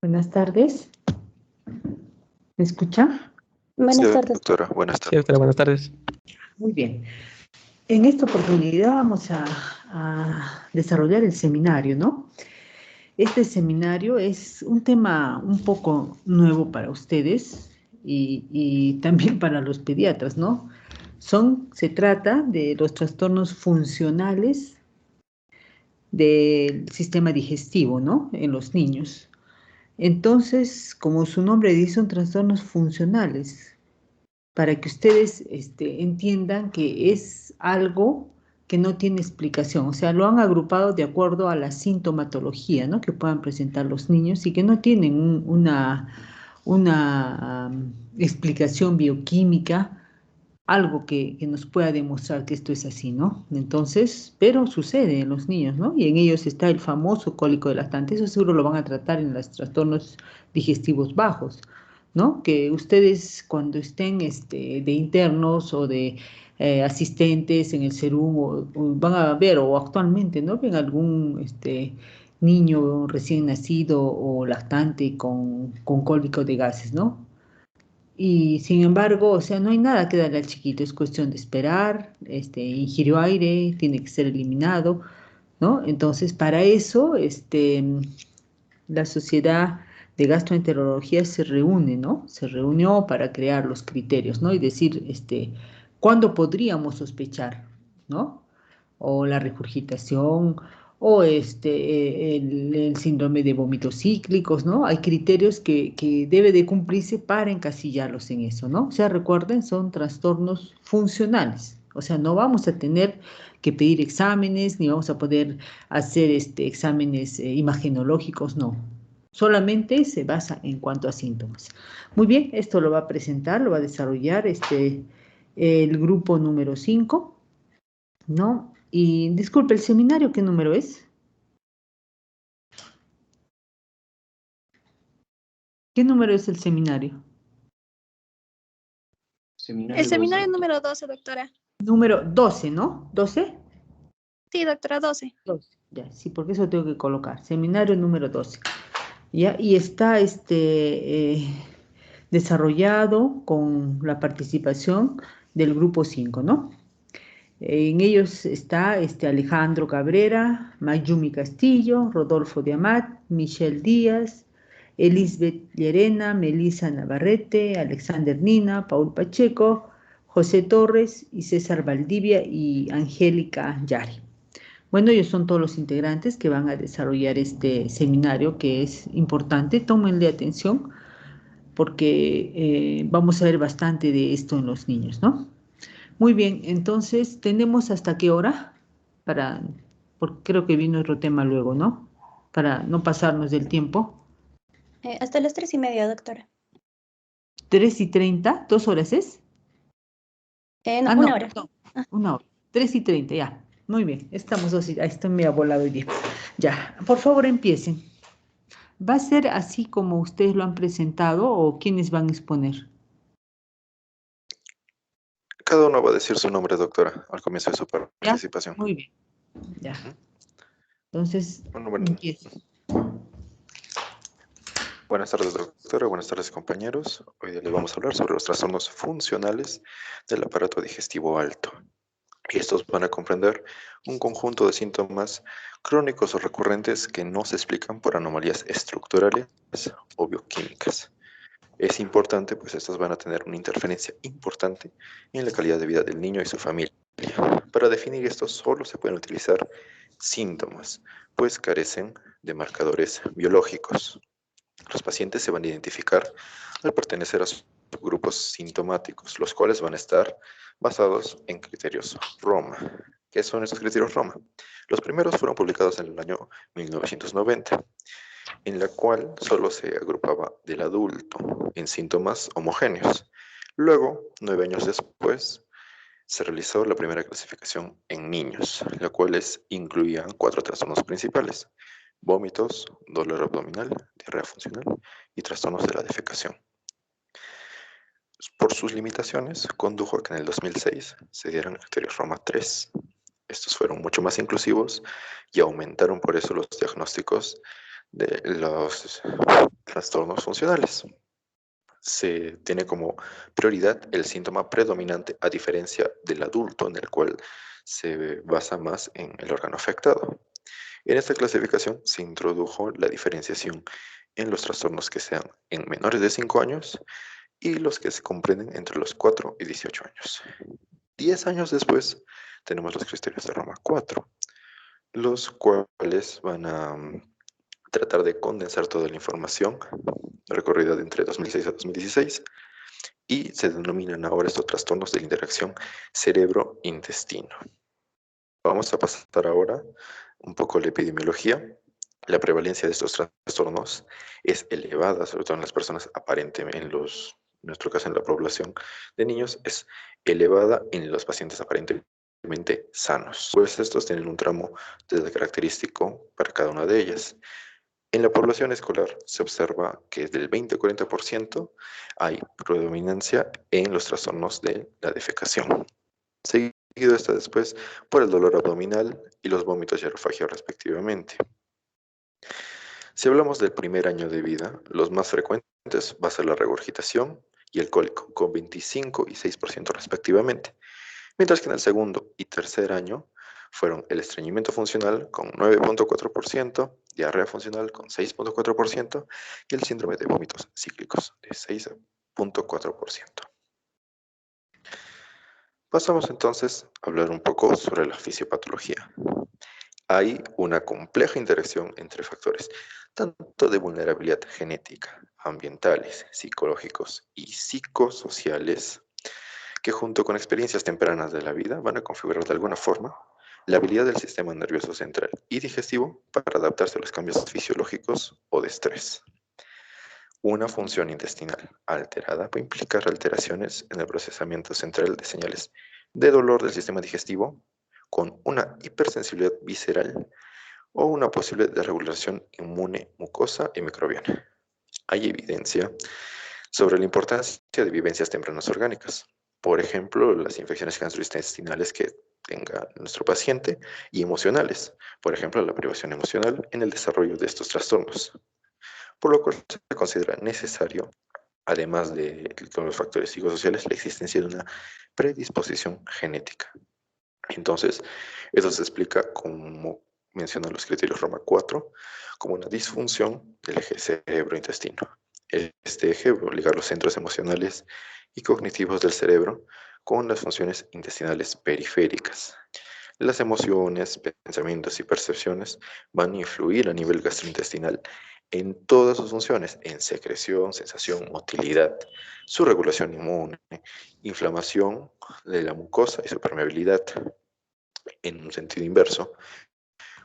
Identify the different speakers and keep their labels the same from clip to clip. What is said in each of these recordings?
Speaker 1: Buenas tardes. ¿Me escucha?
Speaker 2: Sí,
Speaker 3: Buenas tardes.
Speaker 2: doctora, buenas
Speaker 4: Sí, doctora,
Speaker 2: tardes.
Speaker 4: buenas tardes.
Speaker 1: Muy bien. En esta oportunidad vamos a desarrollar el seminario, ¿no? Este seminario es un tema un poco nuevo para ustedes y también para los pediatras, ¿no? Se trata de los trastornos funcionales del sistema digestivo, ¿no? En los niños. Entonces, como su nombre dice, son trastornos funcionales, para que ustedes entiendan que es algo que no tiene explicación. O sea, lo han agrupado de acuerdo a la sintomatología, ¿no?, que puedan presentar los niños y que no tienen una explicación bioquímica, algo que nos pueda demostrar que esto es así, ¿no? Entonces, pero sucede en los niños, ¿no? Y en ellos está el famoso cólico de lactante. Eso seguro lo van a tratar en los trastornos digestivos bajos, ¿no? Que ustedes cuando estén de internos o de asistentes en el SERUM o van a ver, o actualmente, ¿no?, ven algún niño recién nacido o lactante con cólico de gases, ¿no? Y sin embargo, o sea, no hay nada que darle al chiquito, es cuestión de esperar, ingirió aire, tiene que ser eliminado, ¿no? Entonces, para eso, la Sociedad de Gastroenterología se reúne, ¿no? Se reunió para crear los criterios, ¿no? Y decir, ¿cuándo podríamos sospechar, ¿no? O la regurgitación, o el síndrome de vómitos cíclicos, ¿no? Hay criterios que debe de cumplirse para encasillarlos en eso, ¿no? O sea, recuerden, son trastornos funcionales. O sea, no vamos a tener que pedir exámenes, ni vamos a poder hacer exámenes imagenológicos, no. Solamente se basa en cuanto a síntomas. Muy bien, esto lo va a presentar, lo va a desarrollar el grupo número 5, ¿no? Y disculpe, ¿el seminario qué número es? ¿Qué número es el seminario?
Speaker 3: El seminario número 12, doctora.
Speaker 1: Número 12, ¿no? ¿12?
Speaker 3: Sí, doctora, 12.
Speaker 1: 12, ya, sí, porque eso tengo que colocar. Seminario número 12. ¿Ya? Y está desarrollado con la participación del grupo 5, ¿no? En ellos está Alejandro Cabrera, Mayumi Castillo, Rodolfo de Amat, Michelle Díaz, Elizabeth Llerena, Melissa Navarrete, Alexander Nina, Paul Pacheco, José Torres y César Valdivia y Angélica Yari. Bueno, ellos son todos los integrantes que van a desarrollar este seminario que es importante. Tómenle atención porque vamos a ver bastante de esto en los niños, ¿no? Muy bien, entonces, ¿tenemos hasta qué hora? Porque creo que vino otro tema luego, ¿no? Para no pasarnos del tiempo.
Speaker 3: Hasta las 3:30, doctora.
Speaker 1: 3:30, ¿2 horas es?
Speaker 3: No,
Speaker 1: No,
Speaker 3: 1 hora.
Speaker 1: perdón, 1 hora. 3:30, ya. Muy bien, estamos así, ahí estoy medio volado hoy día. Ya, por favor empiecen. ¿Va a ser así como ustedes lo han presentado o quiénes van a exponer?
Speaker 2: Cada uno va a decir su nombre, doctora, al comienzo de su
Speaker 1: ¿Ya?
Speaker 2: participación.
Speaker 1: Muy bien, ya.
Speaker 2: Ujú.
Speaker 1: Entonces, empiecen.
Speaker 2: Buenas tardes, doctora. Buenas tardes, compañeros. Hoy día les vamos a hablar sobre los trastornos funcionales del aparato digestivo alto. Y estos van a comprender un conjunto de síntomas crónicos o recurrentes que no se explican por anomalías estructurales o bioquímicas. Es importante, pues estas van a tener una interferencia importante en la calidad de vida del niño y su familia. Para definir esto solo se pueden utilizar síntomas, pues carecen de marcadores biológicos. Los pacientes se van a identificar al pertenecer a grupos sintomáticos, los cuales van a estar basados en criterios Roma. ¿Qué son estos criterios Roma? Los primeros fueron publicados en el año 1990, en la cual solo se agrupaba del adulto en síntomas homogéneos. Luego, 9 años después, se realizó la primera clasificación en niños, la cual incluía 4 trastornos principales: vómitos, dolor abdominal, diarrea funcional y trastornos de la defecación. Por sus limitaciones, condujo a que en el 2006 se dieran criterios Roma 3. Estos fueron mucho más inclusivos y aumentaron por eso los diagnósticos de los trastornos funcionales. Se tiene como prioridad el síntoma predominante a diferencia del adulto, en el cual se basa más en el órgano afectado. En esta clasificación se introdujo la diferenciación en los trastornos que sean en menores de 5 años y los que se comprenden entre los 4 y 18 años. 10 años después tenemos los criterios de Roma 4, los cuales van a tratar de condensar toda la información recorrida de entre 2006 a 2016 y se denominan ahora estos trastornos de la interacción cerebro-intestino. Vamos a pasar ahora un poco a la epidemiología. La prevalencia de estos trastornos es elevada, sobre todo en las personas aparentemente, en nuestro caso en la población de niños, es elevada en los pacientes aparentemente sanos. Pues estos tienen un tramo de característico para cada una de ellas. En la población escolar se observa que del 20 al 40% hay predominancia en los trastornos de la defecación. Seguido está después por el dolor abdominal y los vómitos y aerofagia respectivamente. Si hablamos del primer año de vida, los más frecuentes va a ser la regurgitación y el cólico, con 25 y 6% respectivamente, mientras que en el segundo y tercer año fueron el estreñimiento funcional con 9.4%, diarrea funcional con 6.4% y el síndrome de vómitos cíclicos de 6.4%. Pasamos entonces a hablar un poco sobre la fisiopatología. Hay una compleja interacción entre factores, tanto de vulnerabilidad genética, ambientales, psicológicos y psicosociales, que junto con experiencias tempranas de la vida van a configurar de alguna forma la habilidad del sistema nervioso central y digestivo para adaptarse a los cambios fisiológicos o de estrés. Una función intestinal alterada puede implicar alteraciones en el procesamiento central de señales de dolor del sistema digestivo, con una hipersensibilidad visceral o una posible desregulación inmune mucosa y microbiana. Hay evidencia sobre la importancia de vivencias tempranas orgánicas, por ejemplo, las infecciones gastrointestinales que tenga nuestro paciente y emocionales, por ejemplo, la privación emocional en el desarrollo de estos trastornos, por lo cual se considera necesario, además de todos los factores psicosociales, la existencia de una predisposición genética. Entonces, eso se explica, como mencionan los criterios Roma 4, como una disfunción del eje cerebro-intestino. Este eje va a ligar los centros emocionales y cognitivos del cerebro con las funciones intestinales periféricas. Las emociones, pensamientos y percepciones van a influir a nivel gastrointestinal en todas sus funciones, en secreción, sensación, motilidad, su regulación inmune, inflamación de la mucosa y su permeabilidad. En un sentido inverso,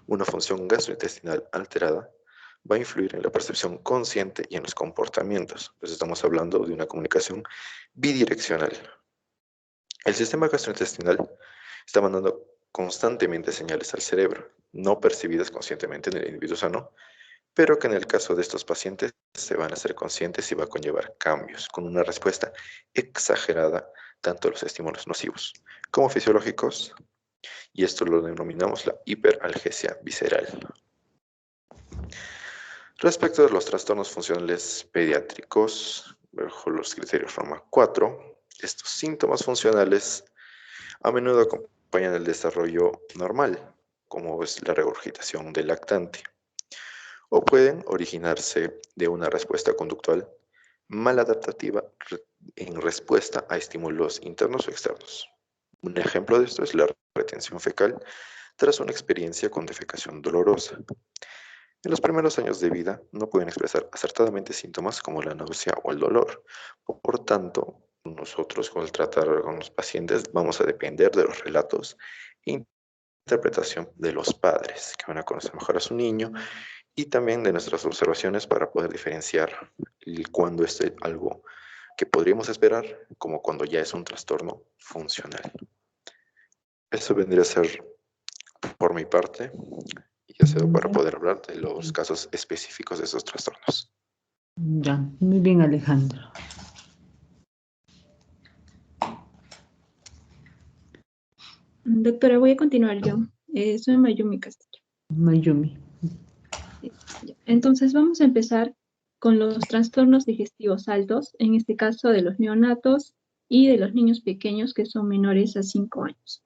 Speaker 2: una función gastrointestinal alterada va a influir en la percepción consciente y en los comportamientos. Entonces estamos hablando de una comunicación bidireccional. El sistema gastrointestinal está mandando constantemente señales al cerebro, no percibidas conscientemente en el individuo sano, pero que en el caso de estos pacientes se van a hacer conscientes y va a conllevar cambios, con una respuesta exagerada tanto a los estímulos nocivos como fisiológicos, y esto lo denominamos la hiperalgesia visceral. Respecto de los trastornos funcionales pediátricos, bajo los criterios Roma 4, estos síntomas funcionales a menudo acompañan el desarrollo normal, como es la regurgitación del lactante, o pueden originarse de una respuesta conductual maladaptativa en respuesta a estímulos internos o externos. Un ejemplo de esto es la retención fecal tras una experiencia con defecación dolorosa. En los primeros años de vida no pueden expresar acertadamente síntomas como la náusea o el dolor. Por tanto, nosotros con el tratar con los pacientes vamos a depender de los relatos e interpretación de los padres, que van a conocer mejor a su niño, y también de nuestras observaciones para poder diferenciar cuando es algo que podríamos esperar como cuando ya es un trastorno funcional. Eso vendría a ser por mi parte, y ya cedo para poder hablar de los casos específicos de esos trastornos.
Speaker 1: Ya, muy bien, Alejandro.
Speaker 3: Doctora, voy a continuar yo. Soy Mayumi Castillo.
Speaker 1: Mayumi.
Speaker 4: Entonces vamos a empezar con los trastornos digestivos altos, en este caso de los neonatos y de los niños pequeños que son menores a 5 años.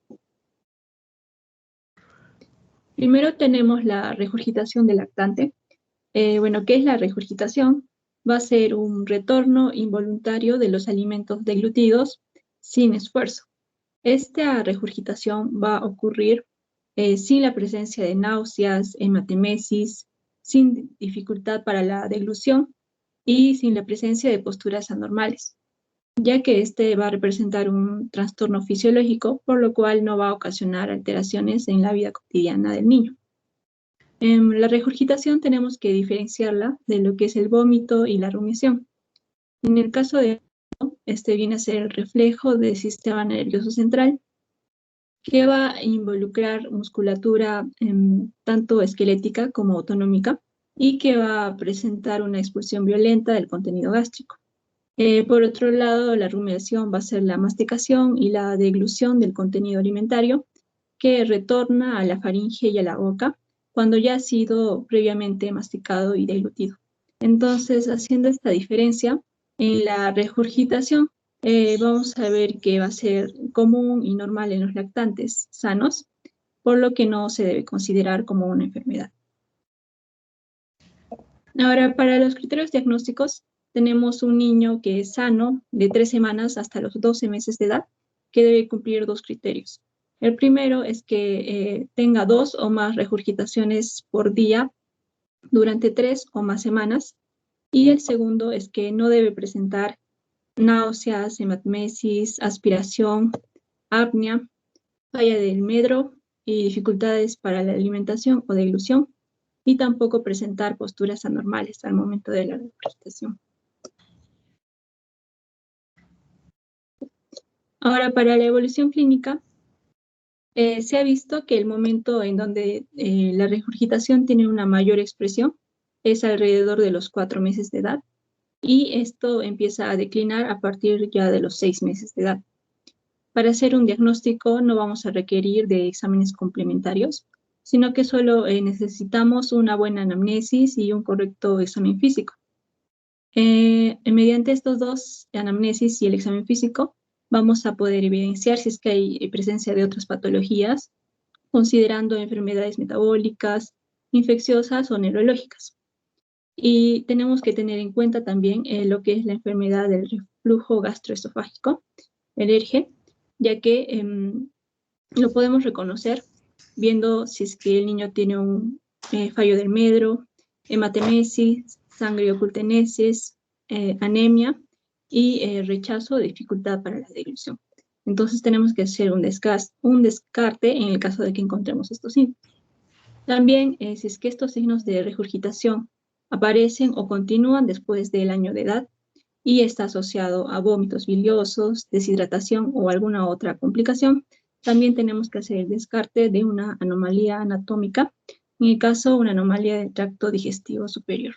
Speaker 4: Primero tenemos la regurgitación del lactante. ¿Qué es la regurgitación? Va a ser un retorno involuntario de los alimentos deglutidos sin esfuerzo. Esta regurgitación va a ocurrir sin la presencia de náuseas, hematemesis, sin dificultad para la deglución y sin la presencia de posturas anormales, ya que este va a representar un trastorno fisiológico, por lo cual no va a ocasionar alteraciones en la vida cotidiana del niño. La regurgitación tenemos que diferenciarla de lo que es el vómito y la rumiación. En el caso de este viene a ser el reflejo del sistema nervioso central, que va a involucrar musculatura tanto esquelética como autonómica y que va a presentar una expulsión violenta del contenido gástrico. Por otro lado, la rumiación va a ser la masticación y la deglución del contenido alimentario que retorna a la faringe y a la boca cuando ya ha sido previamente masticado y deglutido. Entonces, haciendo esta diferencia, en la regurgitación vamos a ver que va a ser común y normal en los lactantes sanos, por lo que no se debe considerar como una enfermedad. Ahora, para los criterios diagnósticos, tenemos un niño que es sano de 3 semanas hasta los 12 meses de edad, que debe cumplir 2 criterios. El primero es que tenga 2 o más regurgitaciones por día durante 3 o más semanas, y el segundo es que no debe presentar náuseas, hematemesis, aspiración, apnea, falla del medro y dificultades para la alimentación o deglución, y tampoco presentar posturas anormales al momento de la regurgitación. Ahora, para la evolución clínica, se ha visto que el momento en donde la regurgitación tiene una mayor expresión es alrededor de los 4 meses de edad, y esto empieza a declinar a partir ya de los 6 meses de edad. Para hacer un diagnóstico no vamos a requerir de exámenes complementarios, sino que solo necesitamos una buena anamnesis y un correcto examen físico. Mediante estos 2, anamnesis y el examen físico, vamos a poder evidenciar si es que hay presencia de otras patologías, considerando enfermedades metabólicas, infecciosas o neurológicas. Y tenemos que tener en cuenta también lo que es la enfermedad del reflujo gastroesofágico, el ERGE, ya que lo podemos reconocer viendo si es que el niño tiene un fallo del medro, hematemesis, sangre ocultenesis, anemia y rechazo o dificultad para la deglución. Entonces tenemos que hacer un descarte en el caso de que encontremos estos signos. También, si es que estos signos de regurgitación aparecen o continúan después del año de edad y está asociado a vómitos biliosos, deshidratación o alguna otra complicación, también tenemos que hacer el descarte de una anomalía anatómica, en el caso una anomalía del tracto digestivo superior.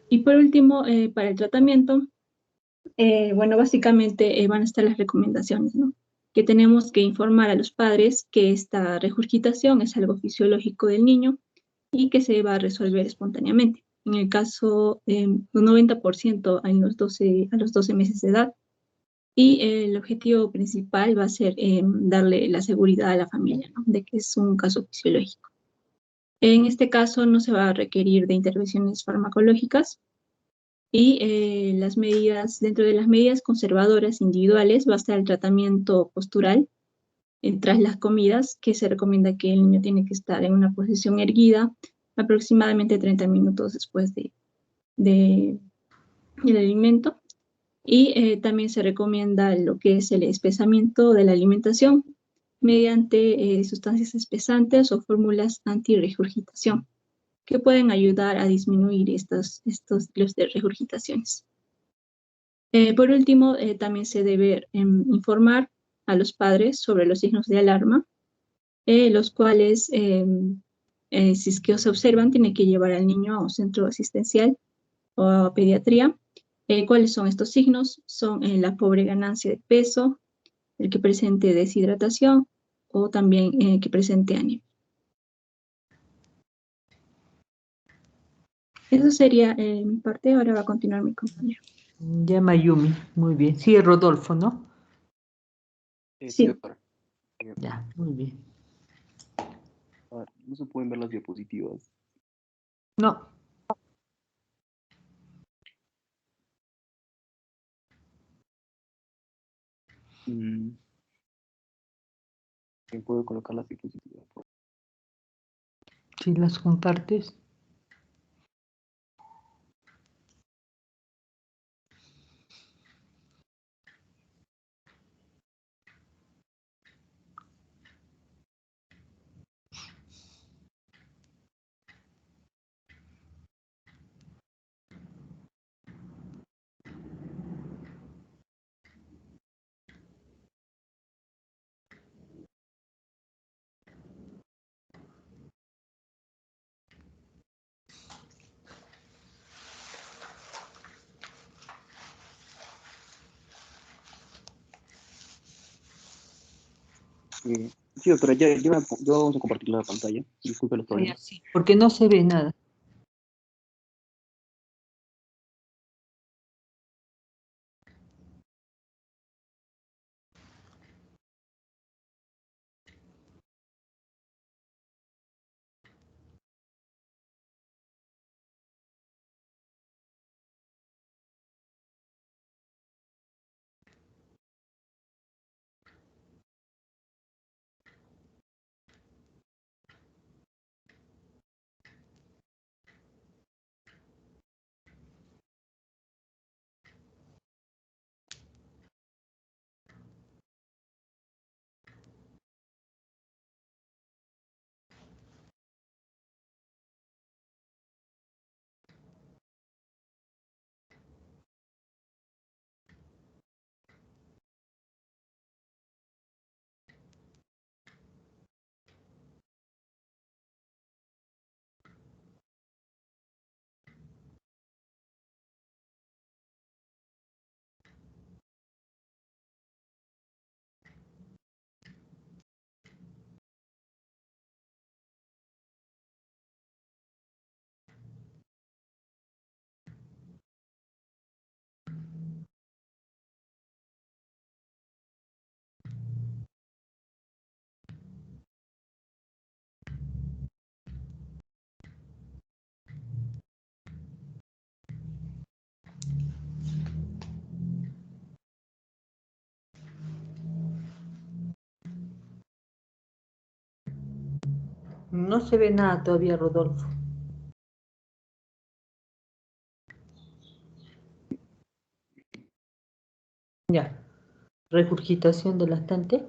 Speaker 4: Y por último, para el tratamiento, básicamente van a estar las recomendaciones, ¿no? Que tenemos que informar a los padres que esta regurgitación es algo fisiológico del niño y que se va a resolver espontáneamente. En el caso, un 90% a los 12 meses de edad. Y el objetivo principal va a ser darle la seguridad a la familia, ¿no? De que es un caso fisiológico. En este caso no se va a requerir de intervenciones farmacológicas, y dentro de las medidas conservadoras individuales va a estar el tratamiento postural tras las comidas, que se recomienda que el niño tiene que estar en una posición erguida aproximadamente 30 minutos después del alimento. Y también se recomienda lo que es el espesamiento de la alimentación mediante sustancias espesantes o fórmulas antirregurgitación, que pueden ayudar a disminuir estos ciclos de regurgitaciones. Por último, también se debe informar a los padres sobre los signos de alarma, los cuales, si es que se observan, tienen que llevar al niño a un centro asistencial o a pediatría. ¿Cuáles son estos signos? Son la pobre ganancia de peso, el que presente deshidratación o también que presente anemia. Eso sería mi parte. Ahora va a continuar mi compañero.
Speaker 1: Ya Mayumi, muy bien. Sí, Rodolfo, ¿no?
Speaker 5: Sí,
Speaker 4: Sí.
Speaker 5: doctora.
Speaker 1: Ya, muy bien.
Speaker 5: No se pueden ver las diapositivas.
Speaker 1: No,
Speaker 5: ¿Quién puede colocar las diapositivas?
Speaker 1: si las compartes.
Speaker 5: Sí, doctora, ya vamos a compartir la pantalla. Disculpe los
Speaker 1: Ah, ya,
Speaker 5: problemas.
Speaker 1: sí, porque no se ve nada. No se ve nada todavía, Rodolfo. Ya. Regurgitación del lactante.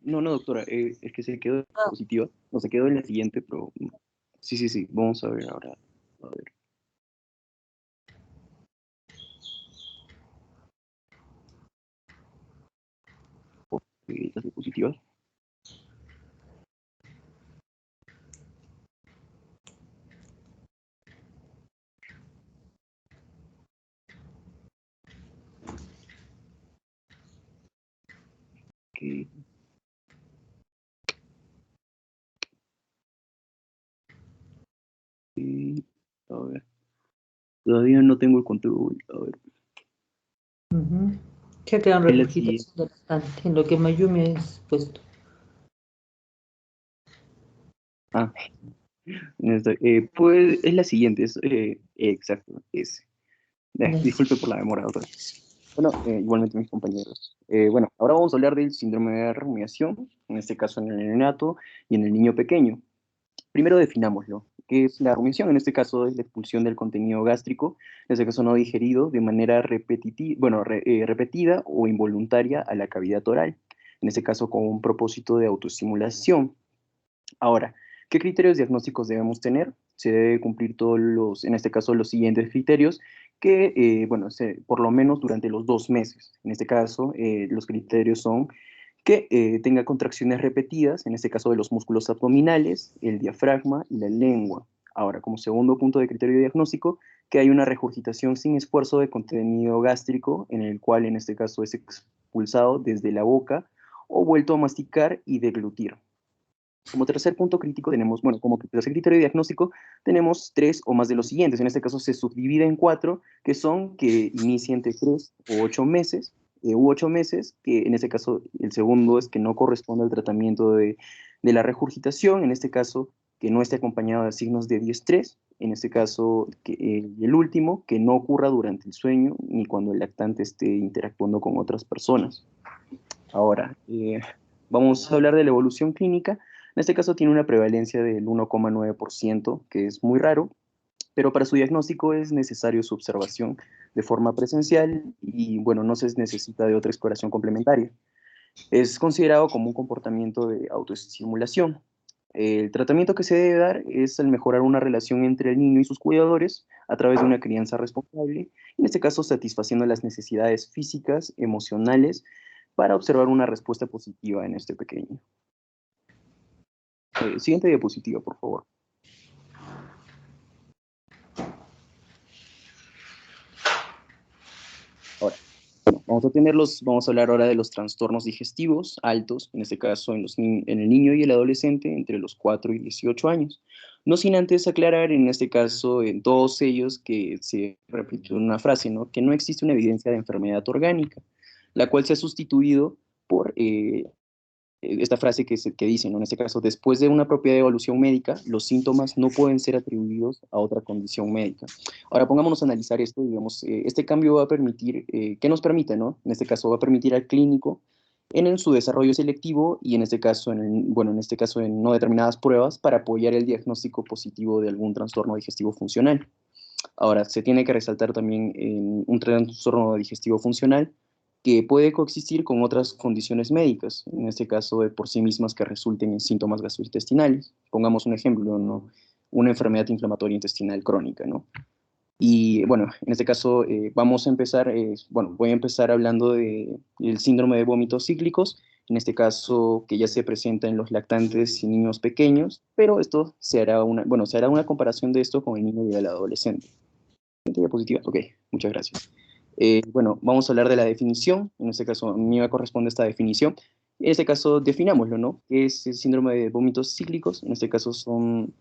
Speaker 5: No, doctora, es que se quedó en la diapositiva. No, se quedó en la siguiente, pero sí. Vamos a ver ahora. A ver. Las diapositivas. Ok. A ver. Todavía no tengo el control. A ver.
Speaker 1: Ya quedan
Speaker 5: Es la siguiente.
Speaker 1: regurgitación del lactante, en lo que Mayumi has puesto.
Speaker 5: Pues es la siguiente. Exacto, es.
Speaker 1: Ya.
Speaker 5: Disculpe por la demora, doctora. Bueno, igualmente mis compañeros. Bueno, ahora vamos a hablar del síndrome de rumiación, en este caso en el neonato y en el niño pequeño. Primero definámoslo. ¿Qué es la rumiación? En este caso es la expulsión del contenido gástrico, en este caso no digerido, de manera repetida o involuntaria a la cavidad oral, en este caso con un propósito de autoestimulación. Ahora, ¿qué criterios diagnósticos debemos tener? Se debe cumplir en este caso, los siguientes criterios que, por lo menos durante los 2 meses. En este caso, los criterios son que tenga contracciones repetidas, en este caso de los músculos abdominales, el diafragma y la lengua. Ahora, como segundo punto de criterio diagnóstico, que hay una regurgitación sin esfuerzo de contenido gástrico, en el cual en este caso es expulsado desde la boca o vuelto a masticar y deglutir. Como tercer punto crítico tenemos, bueno, como tercer criterio de diagnóstico, tenemos 3 o más de los siguientes. En este caso se subdivide en 4, que son que inicia entre 3 o 8 meses, u 8 meses, que en este caso el segundo es que no corresponde al tratamiento de la regurgitación, en este caso que no esté acompañado de signos de diestrés, en este caso y el último, que no ocurra durante el sueño ni cuando el lactante esté interactuando con otras personas. Ahora, vamos a hablar de la evolución clínica. En este caso tiene una prevalencia del 1,9%, que es muy raro, pero para su diagnóstico es necesario su observación de forma presencial y, bueno, no se necesita de otra exploración complementaria. Es considerado como un comportamiento de autoestimulación. El tratamiento que se debe dar es el mejorar una relación entre el niño y sus cuidadores a través de una crianza responsable, en este caso satisfaciendo las necesidades físicas, emocionales, para observar una respuesta positiva en este pequeño. Siguiente diapositiva, por favor. Ahora, bueno, vamos a hablar ahora de los trastornos digestivos altos, en este caso en el niño y el adolescente entre los 4 y 18 años. No sin antes aclarar, en este caso, en todos ellos, que se repitió una frase, ¿no? Que no existe una evidencia de enfermedad orgánica, la cual se ha sustituido por esta frase que dice, ¿no? En este caso, después de una propia evaluación médica, los síntomas no pueden ser atribuidos a otra condición médica. Ahora, pongámonos a analizar esto, digamos, este cambio va a permitir, ¿qué nos permite, no? En este caso, va a permitir al clínico en su desarrollo selectivo y en este caso, en no determinadas pruebas para apoyar el diagnóstico positivo de algún trastorno digestivo funcional. Ahora, se tiene que resaltar también un trastorno digestivo funcional que puede coexistir con otras condiciones médicas, en este caso de por sí mismas que resulten en síntomas gastrointestinales. Pongamos un ejemplo, ¿no? Una enfermedad inflamatoria intestinal crónica, ¿no? Y bueno, en este caso vamos a empezar, voy a empezar hablando del síndrome de vómitos cíclicos, en este caso que ya se presenta en los lactantes y niños pequeños, pero esto se hará una comparación de esto con el niño y el adolescente. ¿Siguiente diapositiva? Ok, muchas gracias. Bueno, vamos a hablar de la definición. En este caso, a mí me corresponde esta definición. En este caso, definámoslo, ¿no? ¿Qué es el síndrome de vómitos cíclicos? En este caso, es un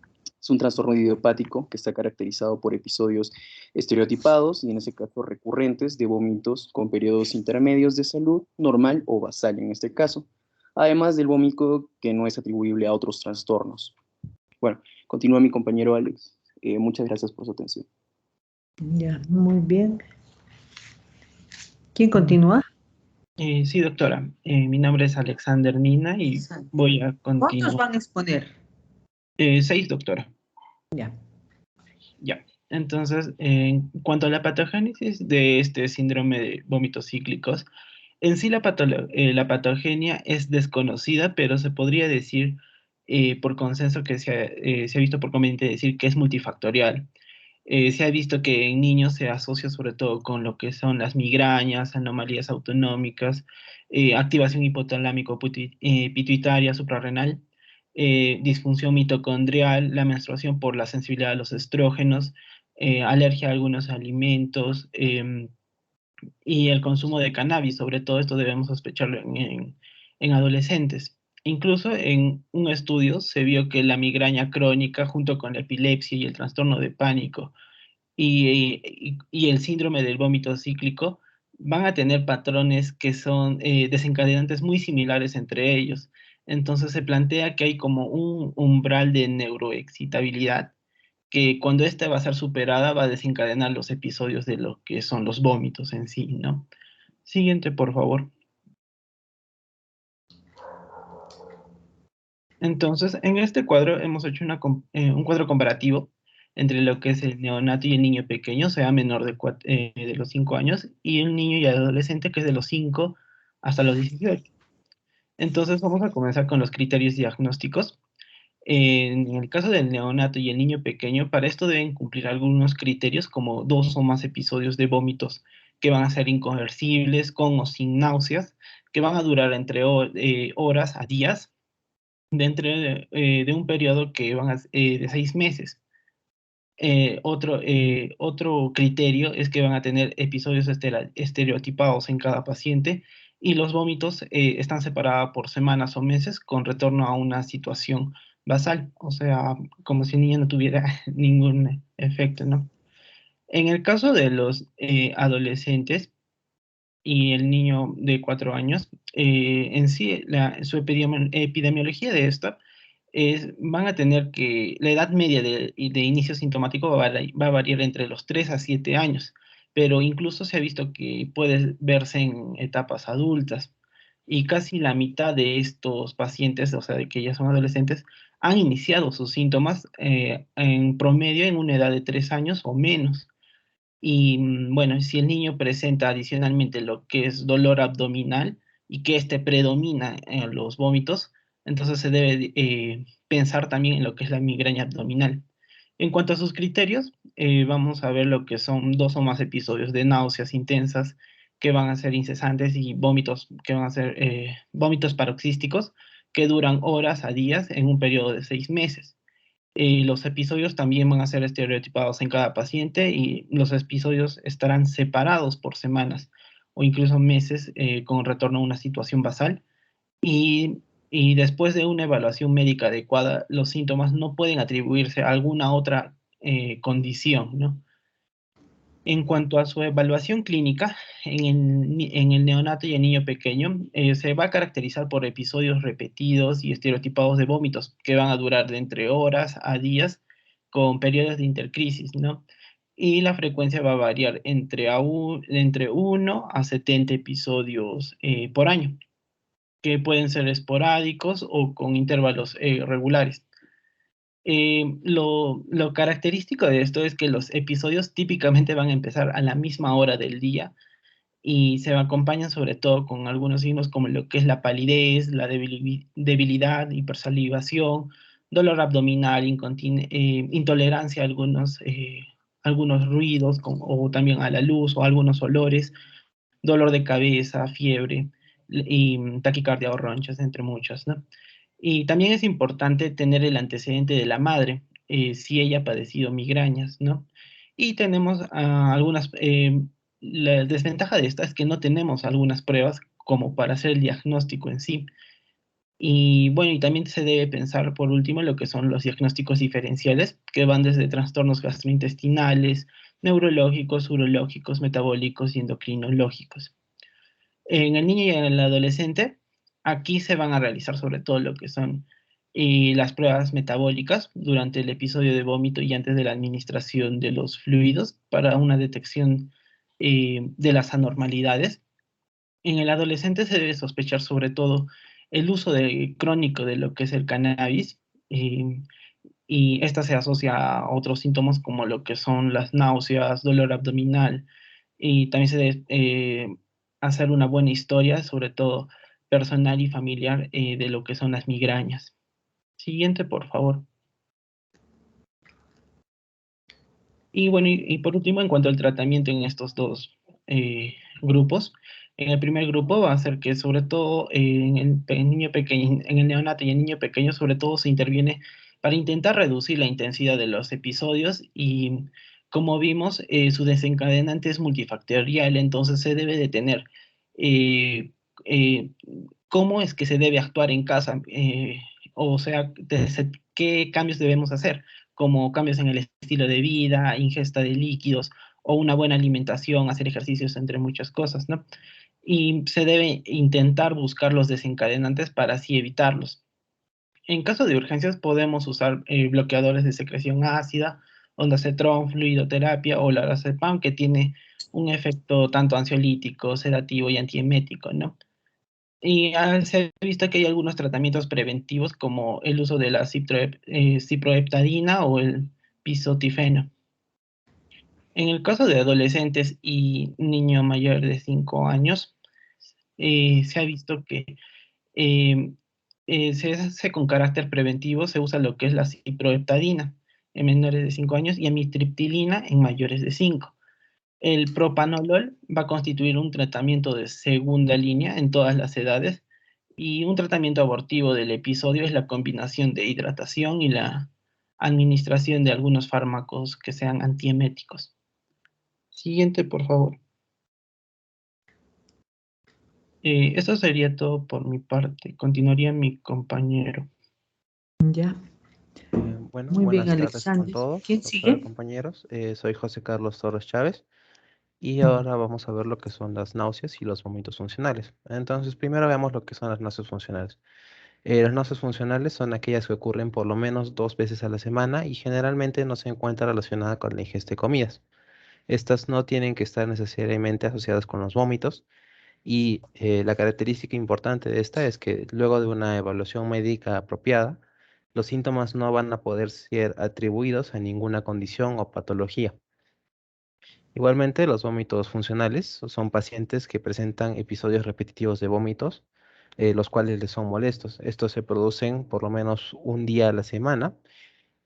Speaker 5: trastorno idiopático que está caracterizado por episodios estereotipados y, en este caso, recurrentes de vómitos con periodos intermedios de salud normal o basal, en este caso. Además del vómito que no es atribuible a otros trastornos. Bueno, continúa mi compañero Alex. Muchas gracias por su atención.
Speaker 1: Ya, muy bien. ¿Quién continúa?
Speaker 6: Sí, doctora. Mi nombre es Alexander Nina y voy a continuar.
Speaker 1: ¿Cuántos van a exponer?
Speaker 6: 6, doctora.
Speaker 1: Ya.
Speaker 6: Ya. Entonces, en cuanto a la patogénesis de este síndrome de vómitos cíclicos, en sí la patogenia es desconocida, pero se podría decir por consenso que se ha visto por conveniente decir que es multifactorial. Se ha visto que en niños se asocia sobre todo con lo que son las migrañas, anomalías autonómicas, activación pituitaria suprarrenal, disfunción mitocondrial, la menstruación por la sensibilidad a los estrógenos, alergia a algunos alimentos y el consumo de cannabis. Sobre todo esto debemos sospecharlo en adolescentes. Incluso en un estudio se vio que la migraña crónica junto con la epilepsia y el trastorno de pánico y el síndrome del vómito cíclico van a tener patrones que son desencadenantes muy similares entre ellos. Entonces se plantea que hay como un umbral de neuroexcitabilidad que cuando ésta va a ser superada va a desencadenar los episodios de lo que son los vómitos en sí, ¿no? Siguiente, por favor. Entonces, en este cuadro hemos hecho un cuadro comparativo entre lo que es el neonato y el niño pequeño, o sea, menor de los 5 años, y el niño y adolescente, que es de los 5 hasta los 18. Entonces, vamos a comenzar con los criterios diagnósticos. En el caso del neonato y el niño pequeño, para esto deben cumplir algunos criterios como 2 o más episodios de vómitos que van a ser inconversibles, con o sin náuseas, que van a durar entre horas a días, dentro de un periodo que van de 6 meses. Otro criterio es que van a tener episodios estereotipados en cada paciente y los vómitos están separados por semanas o meses con retorno a una situación basal, o sea, como si el niño no tuviera ningún efecto, ¿no? En el caso de los adolescentes y el niño de 4 años, en sí, su epidemiología de esta van a tener que la edad media de inicio sintomático va a variar entre los 3 a 7 años, pero incluso se ha visto que puede verse en etapas adultas y casi la mitad de estos pacientes, o sea, de que ya son adolescentes, han iniciado sus síntomas en promedio en una edad de 3 años o menos. Y bueno, si el niño presenta adicionalmente lo que es dolor abdominal y que este predomina en los vómitos, entonces se debe pensar también en lo que es la migraña abdominal. En cuanto a sus criterios, vamos a ver lo que son 2 o más episodios de náuseas intensas que van a ser incesantes y vómitos que van a ser vómitos paroxísticos que duran horas a días en un periodo de 6 meses. Los episodios también van a ser estereotipados en cada paciente y los episodios estarán separados por semanas o incluso meses con retorno a una situación basal. Y después de una evaluación médica adecuada, los síntomas no pueden atribuirse a alguna otra condición, ¿no? En cuanto a su evaluación clínica, en el neonato y el niño pequeño, se va a caracterizar por episodios repetidos y estereotipados de vómitos que van a durar de entre horas a días con periodos de intercrisis, ¿no? Y la frecuencia va a variar entre 1 a 70 episodios por año, que pueden ser esporádicos o con intervalos regulares. Lo característico de esto es que los episodios típicamente van a empezar a la misma hora del día y se acompañan sobre todo con algunos signos como lo que es la palidez, la debilidad, hipersalivación, dolor abdominal, intolerancia a algunos ruidos o también a la luz o algunos olores, dolor de cabeza, fiebre y taquicardia o ronchas, entre muchos, ¿no? Y también es importante tener el antecedente de la madre, si ella ha padecido migrañas, ¿no? Y tenemos la desventaja de esta es que no tenemos algunas pruebas como para hacer el diagnóstico en sí. Y bueno, y también se debe pensar por último en lo que son los diagnósticos diferenciales, que van desde trastornos gastrointestinales, neurológicos, urológicos, metabólicos y endocrinológicos. En el niño y en el adolescente, aquí se van a realizar sobre todo lo que son las pruebas metabólicas durante el episodio de vómito y antes de la administración de los fluidos para una detección de las anormalidades. En el adolescente se debe sospechar sobre todo el uso crónico de lo que es el cannabis y esta se asocia a otros síntomas como lo que son las náuseas, dolor abdominal y también se debe hacer una buena historia, sobre todo personal y familiar, de lo que son las migrañas. Siguiente, por favor. Y bueno, y por último, en cuanto al tratamiento en estos dos grupos, en el primer grupo va a ser que sobre todo en el niño pequeño, en el neonato y el niño pequeño, sobre todo se interviene para intentar reducir la intensidad de los episodios y como vimos, su desencadenante es multifactorial, entonces se debe de tener eh, eh, cómo es que se debe actuar en casa, o sea, qué cambios debemos hacer como cambios en el estilo de vida, ingesta de líquidos o una buena alimentación, hacer ejercicios, entre muchas cosas, ¿no? Y se debe intentar buscar los desencadenantes para así evitarlos. En caso de urgencias podemos usar bloqueadores de secreción ácida, ondansetron, fluidoterapia o lorazepam, que tiene un efecto tanto ansiolítico, sedativo y antiemético, ¿no? Y se ha visto que hay algunos tratamientos preventivos como el uso de la ciproheptadina o el pisotifeno. En el caso de adolescentes y niños mayores de 5 años, se ha visto que eh, se hace con carácter preventivo, se usa lo que es la ciproheptadina en menores de 5 años y amitriptilina en mayores de 5. El propanolol va a constituir un tratamiento de segunda línea en todas las edades y un tratamiento abortivo del episodio es la combinación de hidratación y la administración de algunos fármacos que sean antieméticos. Siguiente, por favor. Eso sería todo por mi parte. Continuaría mi compañero.
Speaker 1: Ya,
Speaker 7: Bueno,
Speaker 1: muy bien,
Speaker 7: buenas tardes con
Speaker 1: Alexander.
Speaker 7: todos,
Speaker 1: ¿Quién
Speaker 7: doctora,
Speaker 1: sigue?
Speaker 7: compañeros. Soy José Carlos Torres Chávez y ahora vamos a ver lo que son las náuseas y los vómitos funcionales. Entonces, primero veamos lo que son las náuseas funcionales. Las náuseas funcionales son aquellas que ocurren por lo menos 2 veces a la semana y generalmente no se encuentra relacionada con la ingesta de comidas. Estas no tienen que estar necesariamente asociadas con los vómitos y la característica importante de esta es que luego de una evaluación médica apropiada, los síntomas no van a poder ser atribuidos a ninguna condición o patología. Igualmente, los vómitos funcionales son pacientes que presentan episodios repetitivos de vómitos, los cuales les son molestos. Estos se producen por lo menos un día a la semana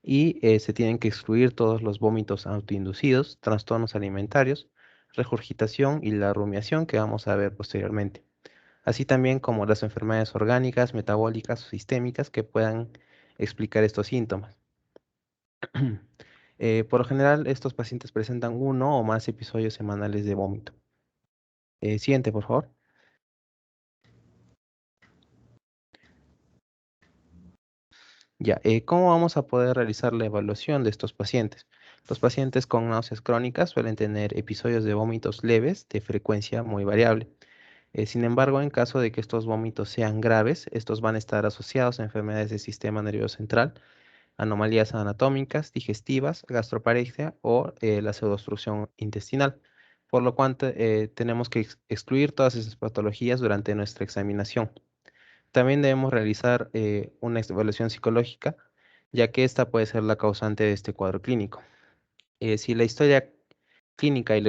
Speaker 7: y se tienen que excluir todos los vómitos autoinducidos, trastornos alimentarios, regurgitación y la rumiación que vamos a ver posteriormente, así también como las enfermedades orgánicas, metabólicas o sistémicas que puedan explicar estos síntomas. Por lo general, estos pacientes presentan uno o más episodios semanales de vómito. Siguiente, por favor. Ya, ¿cómo vamos a poder realizar la evaluación de estos pacientes? Los pacientes con náuseas crónicas suelen tener episodios de vómitos leves de frecuencia muy variable. Sin embargo, en caso de que estos vómitos sean graves, estos van a estar asociados a enfermedades del sistema nervioso central, anomalías anatómicas, digestivas, gastroparexia o la pseudoobstrucción intestinal, por lo cual tenemos que excluir todas esas patologías durante nuestra examinación. También debemos realizar una evaluación psicológica, ya que esta puede ser la causante de este cuadro clínico. Si la historia clínica y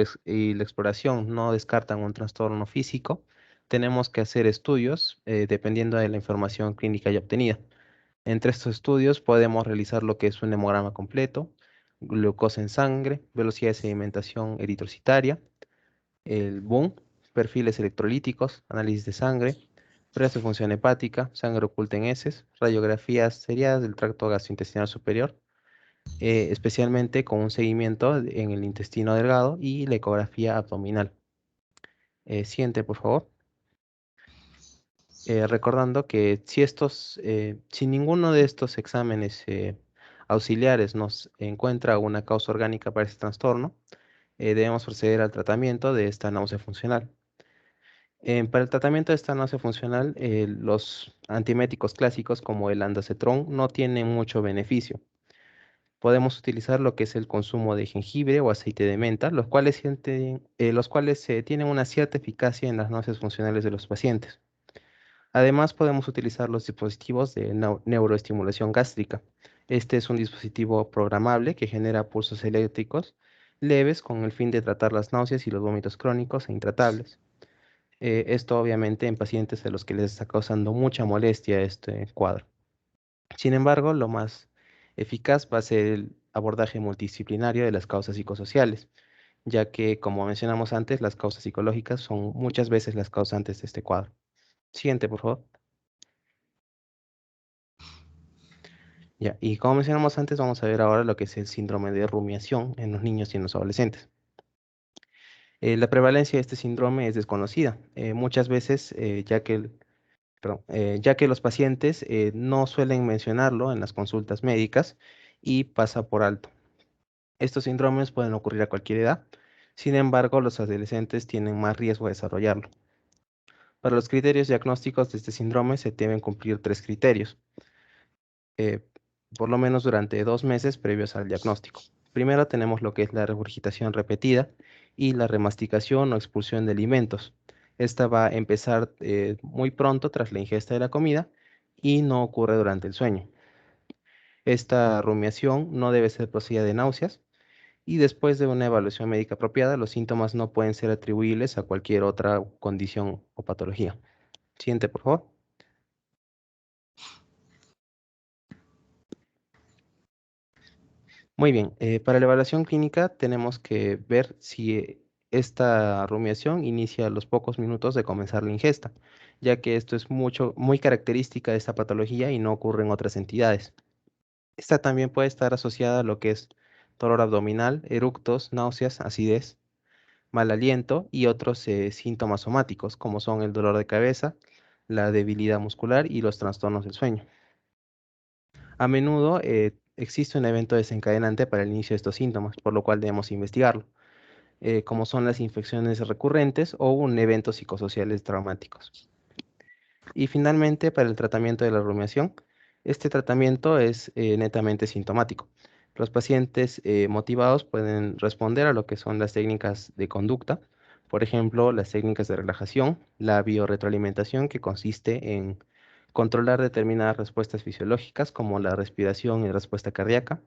Speaker 7: la exploración no descartan un trastorno físico, tenemos que hacer estudios dependiendo de la información clínica ya obtenida. Entre estos estudios podemos realizar lo que es un hemograma completo, glucosa en sangre, velocidad de sedimentación eritrocitaria, el BUN, perfiles electrolíticos, análisis de sangre, pruebas de función hepática, sangre oculta en heces, radiografías seriadas del tracto gastrointestinal superior, especialmente con un seguimiento en el intestino delgado y la ecografía abdominal. Siguiente, por favor. Recordando que si ninguno de estos exámenes auxiliares nos encuentra una causa orgánica para este trastorno, debemos proceder al tratamiento de esta náusea funcional. Para el tratamiento de esta náusea funcional, los antieméticos clásicos como el andacetrón no tienen mucho beneficio. Podemos utilizar lo que es el consumo de jengibre o aceite de menta, los cuales tienen una cierta eficacia en las náuseas funcionales de los pacientes. Además, podemos utilizar los dispositivos de neuroestimulación gástrica. Este es un dispositivo programable que genera pulsos eléctricos leves con el fin de tratar las náuseas y los vómitos crónicos e intratables. Esto obviamente en pacientes a los que les está causando mucha molestia este cuadro. Sin embargo, lo más eficaz va a ser el abordaje multidisciplinario de las causas psicosociales, ya que, como mencionamos antes, las causas psicológicas son muchas veces las causantes de este cuadro. Siguiente, por favor. Ya, y como mencionamos antes, vamos a ver ahora lo que es el síndrome de rumiación en los niños y en los adolescentes. La prevalencia de este síndrome es desconocida, muchas veces ya que los pacientes no suelen mencionarlo en las consultas médicas y pasa por alto. Estos síndromes pueden ocurrir a cualquier edad, sin embargo, los adolescentes tienen más riesgo de desarrollarlo. Para los criterios diagnósticos de este síndrome se deben cumplir 3 criterios. Por lo menos durante 2 meses previos al diagnóstico. Primero tenemos lo que es la regurgitación repetida y la remasticación o expulsión de alimentos. Esta va a empezar muy pronto tras la ingesta de la comida y no ocurre durante el sueño. Esta rumiación no debe ser procedida de náuseas y después de una evaluación médica apropiada, los síntomas no pueden ser atribuibles a cualquier otra condición o patología. Siguiente, por favor. Muy bien, para la evaluación clínica tenemos que ver si esta rumiación inicia a los pocos minutos de comenzar la ingesta, ya que esto es muy característica de esta patología y no ocurre en otras entidades. Esta también puede estar asociada a lo que es dolor abdominal, eructos, náuseas, acidez, mal aliento y otros síntomas somáticos, como son el dolor de cabeza, la debilidad muscular y los trastornos del sueño. A menudo existe un evento desencadenante para el inicio de estos síntomas, por lo cual debemos investigarlo, como son las infecciones recurrentes o un evento psicosociales traumáticos. Y finalmente, para el tratamiento de la rumiación, este tratamiento es netamente sintomático. Los pacientes motivados pueden responder a lo que son las técnicas de conducta, por ejemplo, las técnicas de relajación, la biorretroalimentación, que consiste en controlar determinadas respuestas fisiológicas como la respiración y respuesta cardíaca,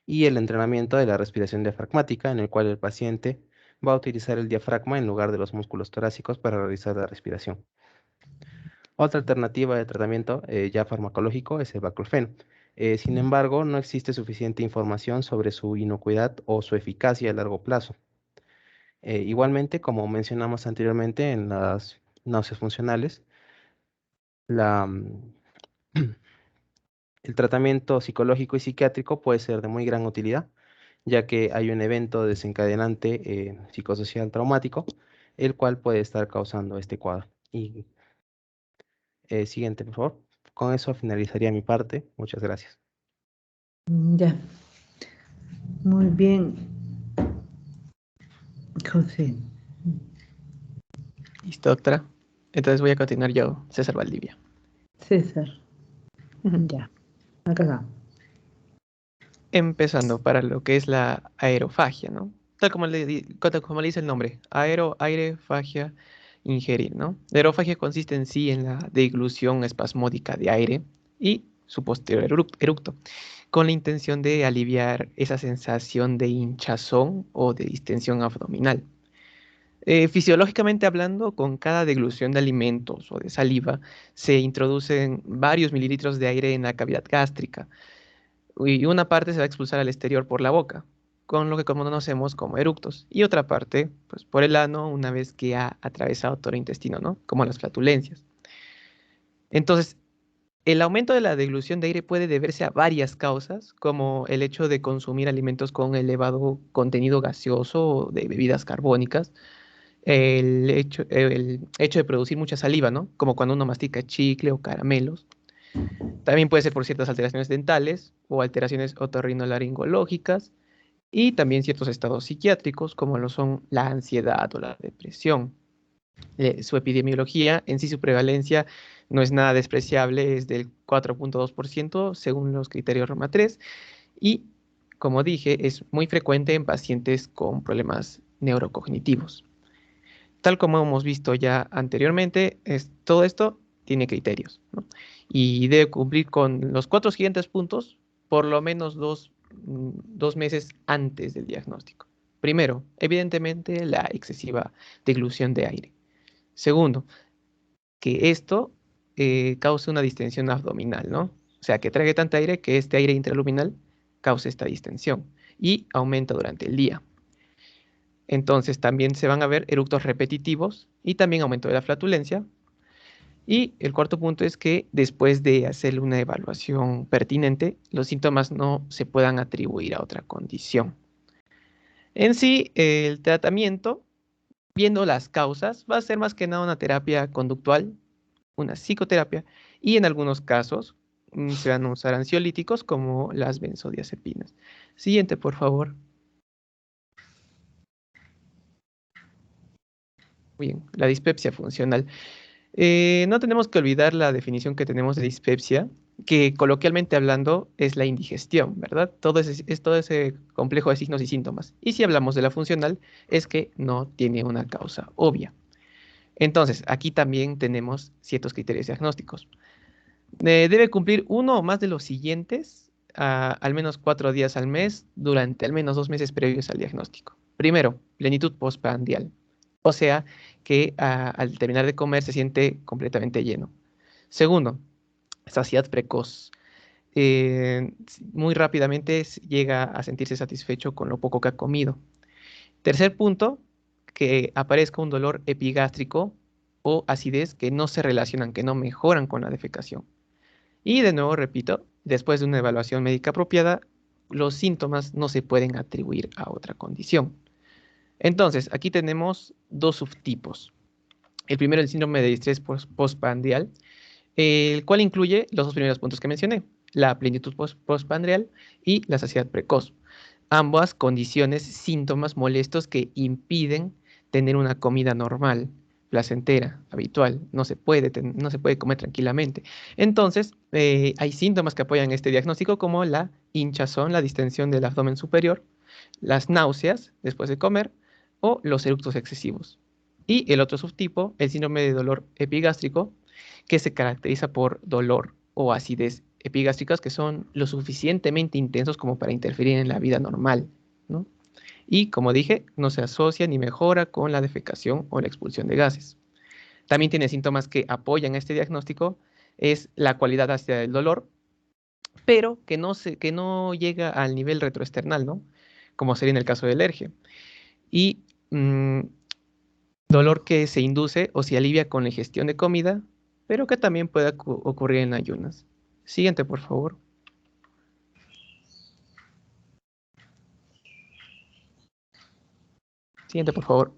Speaker 7: y el entrenamiento de la respiración diafragmática, en el cual el paciente va a utilizar el diafragma en lugar de los músculos torácicos para realizar la respiración. Otra alternativa de tratamiento ya farmacológico es el baclofeno. Sin embargo, no existe suficiente información sobre su inocuidad o su eficacia a largo plazo. Igualmente, como mencionamos anteriormente en las náuseas funcionales, el tratamiento psicológico y psiquiátrico puede ser de muy gran utilidad, ya que hay un evento desencadenante psicosocial traumático, el cual puede estar causando este cuadro. Y siguiente, por favor. Con eso finalizaría mi parte. Muchas gracias.
Speaker 1: Ya. Muy bien. José.
Speaker 8: Listo, doctora. Entonces voy a continuar yo, César Valdivia.
Speaker 1: César. Ya. Acá.
Speaker 8: Empezando para lo que es la aerofagia, ¿no? Tal como como le dice el nombre, aire, fagia, ingerir, ¿no? La aerofagia consiste en sí en la deglución espasmódica de aire y su posterior eructo, con la intención de aliviar esa sensación de hinchazón o de distensión abdominal. Fisiológicamente hablando, con cada deglución de alimentos o de saliva, se introducen varios mililitros de aire en la cavidad gástrica y una parte se va a expulsar al exterior por la boca, con lo que conocemos como eructos, y otra parte, pues por el ano, una vez que ha atravesado todo el intestino, ¿no? Como las flatulencias. Entonces, el aumento de la deglución de aire puede deberse a varias causas, como el hecho de consumir alimentos con elevado contenido gaseoso o de bebidas carbónicas, el hecho de producir mucha saliva, ¿no? Como cuando uno mastica chicle o caramelos. También puede ser por ciertas alteraciones dentales o alteraciones otorrinolaringológicas y también ciertos estados psiquiátricos como lo son la ansiedad o la depresión. Su epidemiología, en sí su prevalencia no es nada despreciable, es del 4.2% según los criterios Roma 3 y, como dije, es muy frecuente en pacientes con problemas neurocognitivos. Tal como hemos visto ya anteriormente, todo esto tiene criterios, ¿no? Y debe cumplir con los 4 siguientes puntos por lo menos dos meses antes del diagnóstico. Primero, evidentemente, la excesiva deglución de aire. Segundo, que esto cause una distensión abdominal, ¿no? O sea, que trague tanto aire que este aire intraluminal cause esta distensión y aumenta durante el día. Entonces también se van a ver eructos repetitivos y también aumento de la flatulencia. Y el cuarto punto es que después de hacer una evaluación pertinente, los síntomas no se puedan atribuir a otra condición. En sí, el tratamiento, viendo las causas, va a ser más que nada una terapia conductual, una psicoterapia, y en algunos casos se van a usar ansiolíticos como las benzodiazepinas. Siguiente, por favor. Bien, la dispepsia funcional. No tenemos que olvidar la definición que tenemos de dispepsia, que coloquialmente hablando es la indigestión, ¿verdad? Todo ese complejo de signos y síntomas. Y si hablamos de la funcional, es que no tiene una causa obvia. Entonces, aquí también tenemos ciertos criterios diagnósticos. Debe cumplir uno o más de los siguientes al menos 4 días al mes durante al menos 2 meses previos al diagnóstico. Primero, plenitud postprandial. O sea, que al terminar de comer se siente completamente lleno. Segundo, saciedad precoz. Muy rápidamente llega a sentirse satisfecho con lo poco que ha comido. Tercer punto, que aparezca un dolor epigástrico o acidez que no se relacionan, que no mejoran con la defecación. Y de nuevo, repito, después de una evaluación médica apropiada, los síntomas no se pueden atribuir a otra condición. Entonces, aquí tenemos dos subtipos. El primero, el síndrome de distrés postprandial, el cual incluye los dos primeros puntos que mencioné, la plenitud postprandial y la saciedad precoz. Ambas condiciones, síntomas molestos que impiden tener una comida normal, placentera, habitual. No se puede comer tranquilamente. Entonces, hay síntomas que apoyan este diagnóstico, como la hinchazón, la distensión del abdomen superior, las náuseas después de comer o los eructos excesivos. Y el otro subtipo, el síndrome de dolor epigástrico, que se caracteriza por dolor o acidez epigástricas que son lo suficientemente intensos como para interferir en la vida normal, ¿no? Y como dije, no se asocia ni mejora con la defecación o la expulsión de gases. También tiene síntomas que apoyan este diagnóstico, es la cualidad ácida del dolor, pero que no llega al nivel retroesternal, ¿no? Como sería en el caso de alergia. Y dolor que se induce o se alivia con la ingestión de comida, pero que también puede ocurrir en ayunas. Siguiente, por favor. Siguiente, por favor.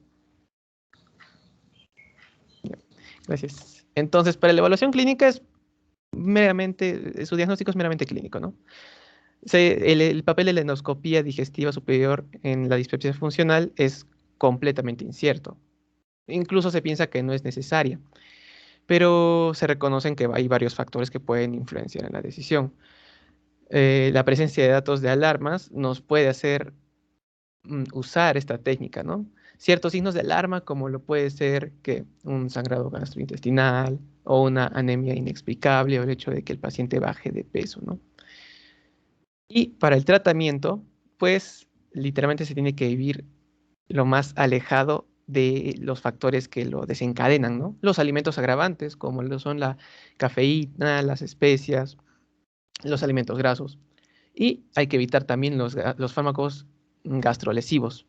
Speaker 8: Gracias. Entonces, para la evaluación clínica su diagnóstico es meramente clínico, ¿no? El papel de la endoscopía digestiva superior en la dispepsia funcional es completamente incierto. Incluso se piensa que no es necesaria, pero se reconocen que hay varios factores que pueden influenciar en la decisión. La presencia de datos de alarmas nos puede hacer usar esta técnica, ¿no? Ciertos signos de alarma, como lo puede ser que un sangrado gastrointestinal o una anemia inexplicable o el hecho de que el paciente baje de peso, ¿no? Y para el tratamiento, pues literalmente se tiene que vivir lo más alejado de los factores que lo desencadenan, ¿no? Los alimentos agravantes, como lo son la cafeína, las especias, los alimentos grasos. Y hay que evitar también los fármacos gastrolesivos.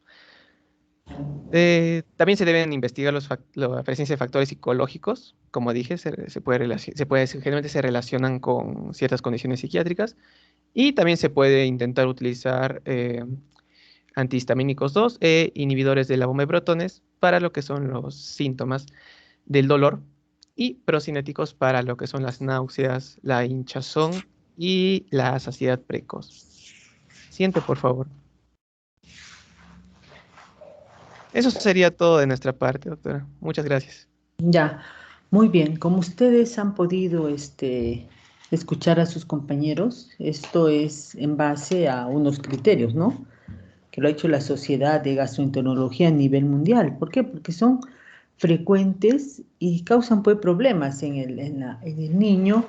Speaker 8: También se deben investigar la presencia de factores psicológicos, como dije, generalmente se relacionan con ciertas condiciones psiquiátricas, y también se puede intentar utilizar antihistamínicos 2 e inhibidores de la bomba de protones para lo que son los síntomas del dolor, y procinéticos para lo que son las náuseas, la hinchazón y la saciedad precoz. Siguiente, por favor. Eso sería todo de nuestra parte, doctora. Muchas gracias.
Speaker 1: Ya, muy bien. Como ustedes han podido escuchar a sus compañeros, esto es en base a unos criterios, ¿no? Que lo ha hecho la Sociedad de Gastroenterología a nivel mundial. ¿Por qué? Porque son frecuentes y causan pues problemas en el niño,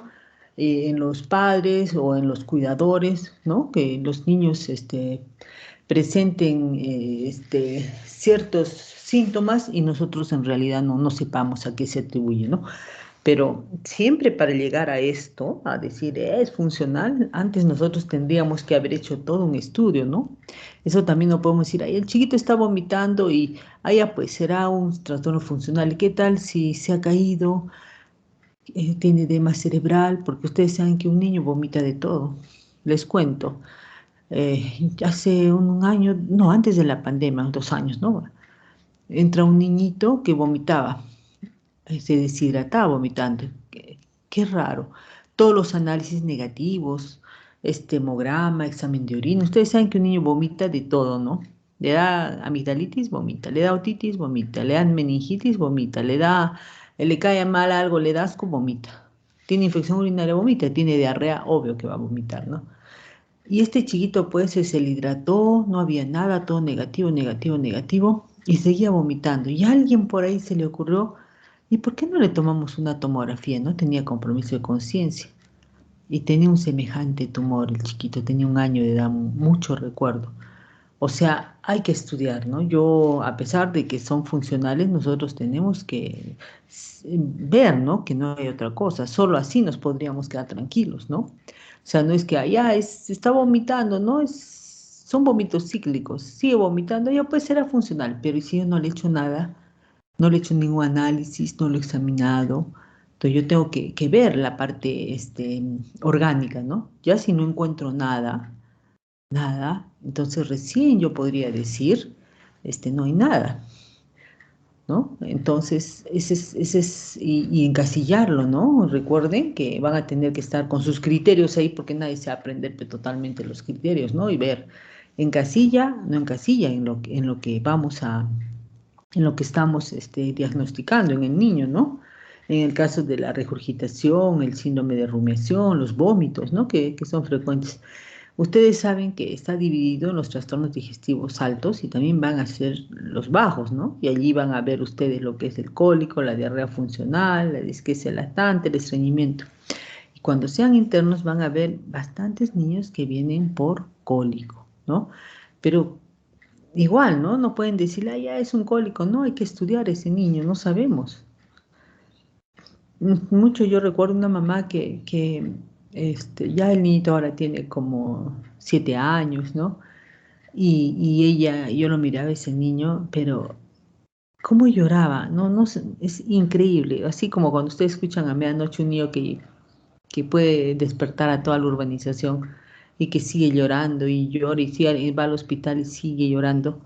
Speaker 1: en los padres o en los cuidadores, ¿no? Que los niños presenten ciertos síntomas y nosotros en realidad no sepamos a qué se atribuye, ¿no? Pero siempre para llegar a esto, a decir es funcional, antes nosotros tendríamos que haber hecho todo un estudio, ¿no? Eso también no podemos decir, ahí el chiquito está vomitando y allá pues será un trastorno funcional. ¿Qué tal si se ha caído, tiene edema cerebral? Porque ustedes saben que un niño vomita de todo. Les cuento. Hace un año, no, antes de la pandemia, 2 años, ¿no? Entra un niñito que vomitaba, se deshidrataba vomitando. Qué raro. Todos los análisis negativos, hemograma, examen de orina. Ustedes saben que un niño vomita de todo, ¿no? Le da amigdalitis, vomita. Le da otitis, vomita. Le da meningitis, vomita. Le cae mal algo, le da asco, vomita. Tiene infección urinaria, vomita. Tiene diarrea, obvio que va a vomitar, ¿no? Y este chiquito pues se le hidrató, no había nada, todo negativo, negativo, negativo, y seguía vomitando. Y a alguien por ahí se le ocurrió, ¿y por qué no le tomamos una tomografía? No tenía compromiso de conciencia. Y tenía un semejante tumor, el chiquito, tenía 1 año de edad, mucho recuerdo. O sea, hay que estudiar, ¿no? Yo, a pesar de que son funcionales, nosotros tenemos que ver, ¿no? Que no hay otra cosa. Solo así nos podríamos quedar tranquilos, ¿no? O sea, no es que allá está vomitando, ¿no? Son vómitos cíclicos. Sigue vomitando, ya pues será funcional. Pero si yo no le he hecho nada, no le he hecho ningún análisis, no lo he examinado. Entonces yo tengo que ver la parte orgánica, ¿no? Ya si no encuentro nada, entonces recién yo podría decir no hay nada, ¿no? Entonces, y encasillarlo, ¿no? Recuerden que van a tener que estar con sus criterios ahí, porque nadie se va a aprender totalmente los criterios, ¿no? Y ver, encasilla, no encasilla en lo que vamos en lo que estamos diagnosticando en el niño, ¿no? En el caso de la regurgitación, el síndrome de rumiación, los vómitos, ¿no? Que son frecuentes. Ustedes saben que está dividido en los trastornos digestivos altos y también van a ser los bajos, ¿no? Y allí van a ver ustedes lo que es el cólico, la diarrea funcional, la disquesia lactante, el estreñimiento. Y cuando sean internos van a ver bastantes niños que vienen por cólico, ¿no? Pero igual, ¿no? No pueden decir, ah, ya es un cólico. No, hay que estudiar a ese niño, no sabemos. Mucho yo recuerdo una mamá que ya el niñito ahora tiene como 7 años, ¿no? Y ella, yo lo miraba ese niño, pero cómo lloraba, no, no, es increíble. Así como cuando ustedes escuchan a medianoche un niño que puede despertar a toda la urbanización y que sigue llorando y llora y sigue, va al hospital y sigue llorando.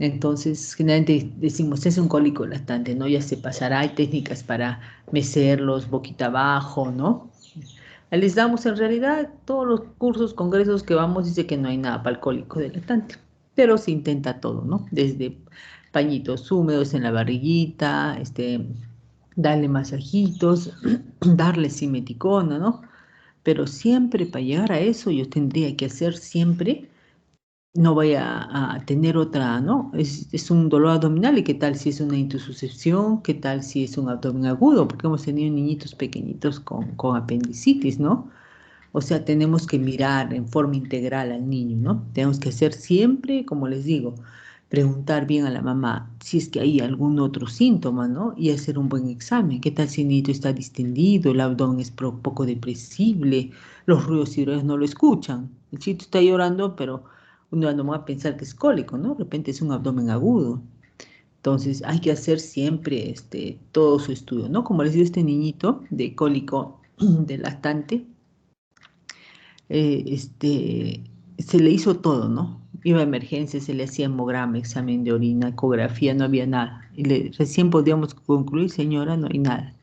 Speaker 1: Entonces, generalmente decimos, es un cólico lactante, ¿no? Ya se pasará, hay técnicas para mecerlos boquita abajo, ¿no? Les damos en realidad todos los cursos, congresos que vamos, dice que no hay nada para el cólico del lactante, pero se intenta todo, ¿no? Desde pañitos húmedos en la barriguita, darle masajitos, darle simeticona, ¿no? Pero siempre para llegar a eso yo tendría que hacer siempre, no voy a tener otra, ¿no? Es un dolor abdominal y qué tal si es una intususcepción, qué tal si es un abdomen agudo, porque hemos tenido niñitos pequeñitos con apendicitis, ¿no? O sea, tenemos que mirar en forma integral al niño, ¿no? Tenemos que hacer siempre, como les digo, preguntar bien a la mamá si es que hay algún otro síntoma, ¿no? Y hacer un buen examen. ¿Qué tal si el niñito está distendido, el abdomen es poco depresible, los ruidos y ruidos no lo escuchan? El chico está llorando, pero uno no va a pensar que es cólico, ¿no? De repente es un abdomen agudo. Entonces hay que hacer siempre todo su estudio, ¿no? Como les digo, este niñito de cólico de lactante, se le hizo todo, ¿no? Iba a emergencia, se le hacía hemograma, examen de orina, ecografía, no había nada. Y recién podíamos concluir, señora, no hay nada.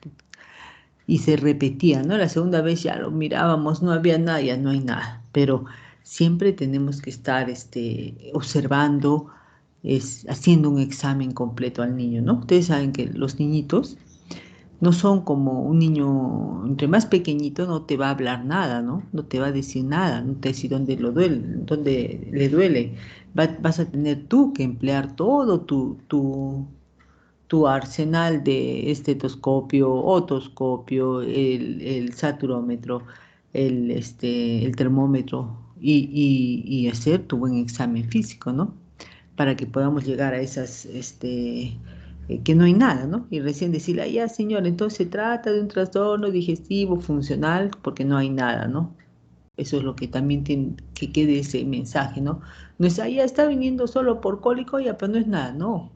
Speaker 1: Y se repetía, ¿no? La segunda vez ya lo mirábamos, no había nada, ya no hay nada. Pero siempre tenemos que estar observando, haciendo un examen completo al niño, ¿no? Ustedes saben que los niñitos no son como un niño, entre más pequeñito no te va a hablar nada, ¿no? No te va a decir nada, no te va a decir dónde lo duele, dónde le duele. Vas a tener tú que emplear todo tu arsenal de estetoscopio, otoscopio, el saturómetro, el termómetro y hacer tu buen examen físico, ¿no? Para que podamos llegar a esas, que no hay nada, ¿no? Y recién decirle, ah, ya señor, entonces se trata de un trastorno digestivo funcional porque no hay nada, ¿no? Eso es lo que también tiene que quede ese mensaje, ¿no? No es, ah, ya está viniendo solo por cólico, ya, pero no es nada, no.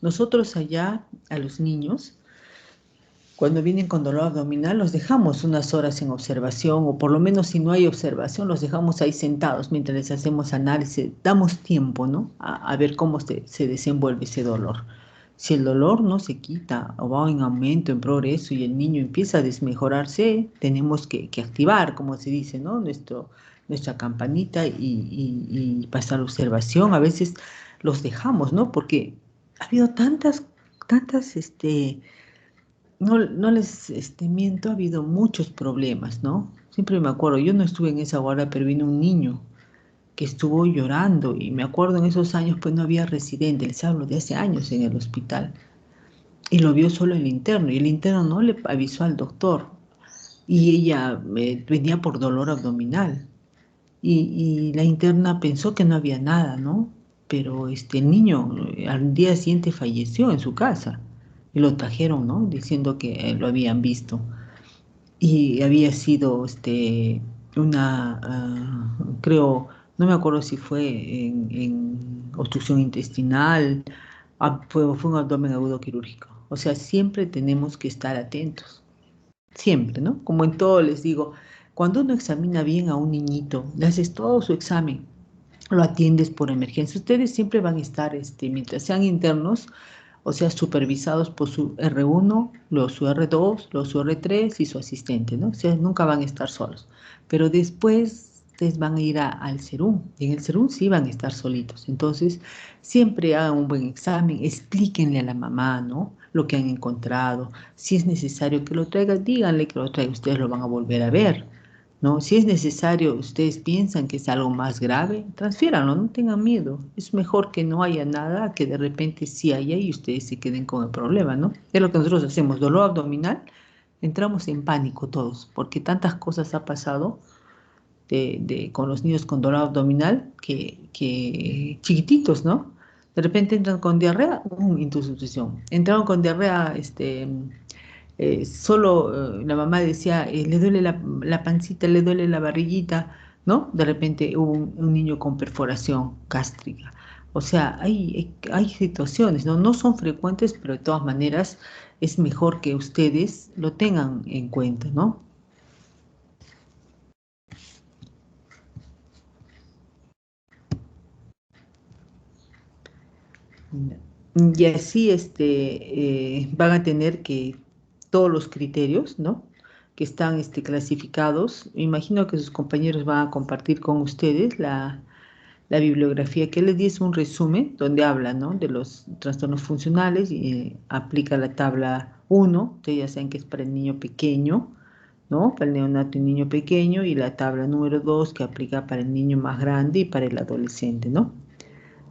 Speaker 1: Nosotros allá, a los niños, cuando vienen con dolor abdominal, los dejamos unas horas en observación, o por lo menos si no hay observación, los dejamos ahí sentados mientras les hacemos análisis. Damos tiempo, ¿no? A ver cómo se desenvuelve ese dolor. Si el dolor no se quita o va en aumento, en progreso y el niño empieza a desmejorarse, tenemos que activar, como se dice, ¿no? Nuestra campanita y pasar a observación. A veces los dejamos, ¿no? Porque ha habido tantas, no les miento, ha habido muchos problemas, ¿no? Siempre me acuerdo, yo no estuve en esa guardia, pero vino un niño que estuvo llorando y me acuerdo en esos años pues no había residente, les hablo de hace años en el hospital y lo vio solo el interno y el interno no le avisó al doctor y ella venía por dolor abdominal y la interna pensó que no había nada, ¿no? Pero el niño al día siguiente falleció en su casa y lo trajeron, ¿no? Diciendo que lo habían visto y había sido creo, no me acuerdo si fue en obstrucción intestinal, fue un abdomen agudo quirúrgico. O sea, siempre tenemos que estar atentos, siempre, ¿no? Como en todo les digo, cuando uno examina bien a un niñito, le haces todo su examen, lo atiendes por emergencia. Ustedes siempre van a estar, mientras sean internos, o sea, supervisados por su R1, luego su R2, luego su R3 y su asistente, ¿no? O sea, nunca van a estar solos. Pero después ustedes van a ir al Serum, y en el Serum sí van a estar solitos. Entonces, siempre hagan un buen examen, explíquenle a la mamá, ¿no? Lo que han encontrado. Si es necesario que lo traiga, díganle que lo traiga, ustedes lo van a volver a ver, ¿no? Si es necesario, ustedes piensan que es algo más grave, transfiéranlo, no tengan miedo. Es mejor que no haya nada, que de repente sí haya y ustedes se queden con el problema, ¿no? Es lo que nosotros hacemos, dolor abdominal, entramos en pánico todos, porque tantas cosas ha pasado con los niños con dolor abdominal que chiquititos, ¿no? De repente entran con diarrea, intususción. Entraron con diarrea, solo la mamá decía, le duele la pancita, le duele la barriguita, ¿no? De repente hubo un niño con perforación gástrica. O sea, hay situaciones, ¿no? No son frecuentes, pero de todas maneras es mejor que ustedes lo tengan en cuenta, ¿no? Y así van a tener que todos los criterios, ¿no? Que están clasificados. Me imagino que sus compañeros van a compartir con ustedes la bibliografía que les di, es un resumen donde habla, ¿no? De los trastornos funcionales y aplica la tabla 1, ustedes ya saben que es para el niño pequeño, ¿no? Para el neonato y niño pequeño, y la tabla número 2 que aplica para el niño más grande y para el adolescente, ¿no?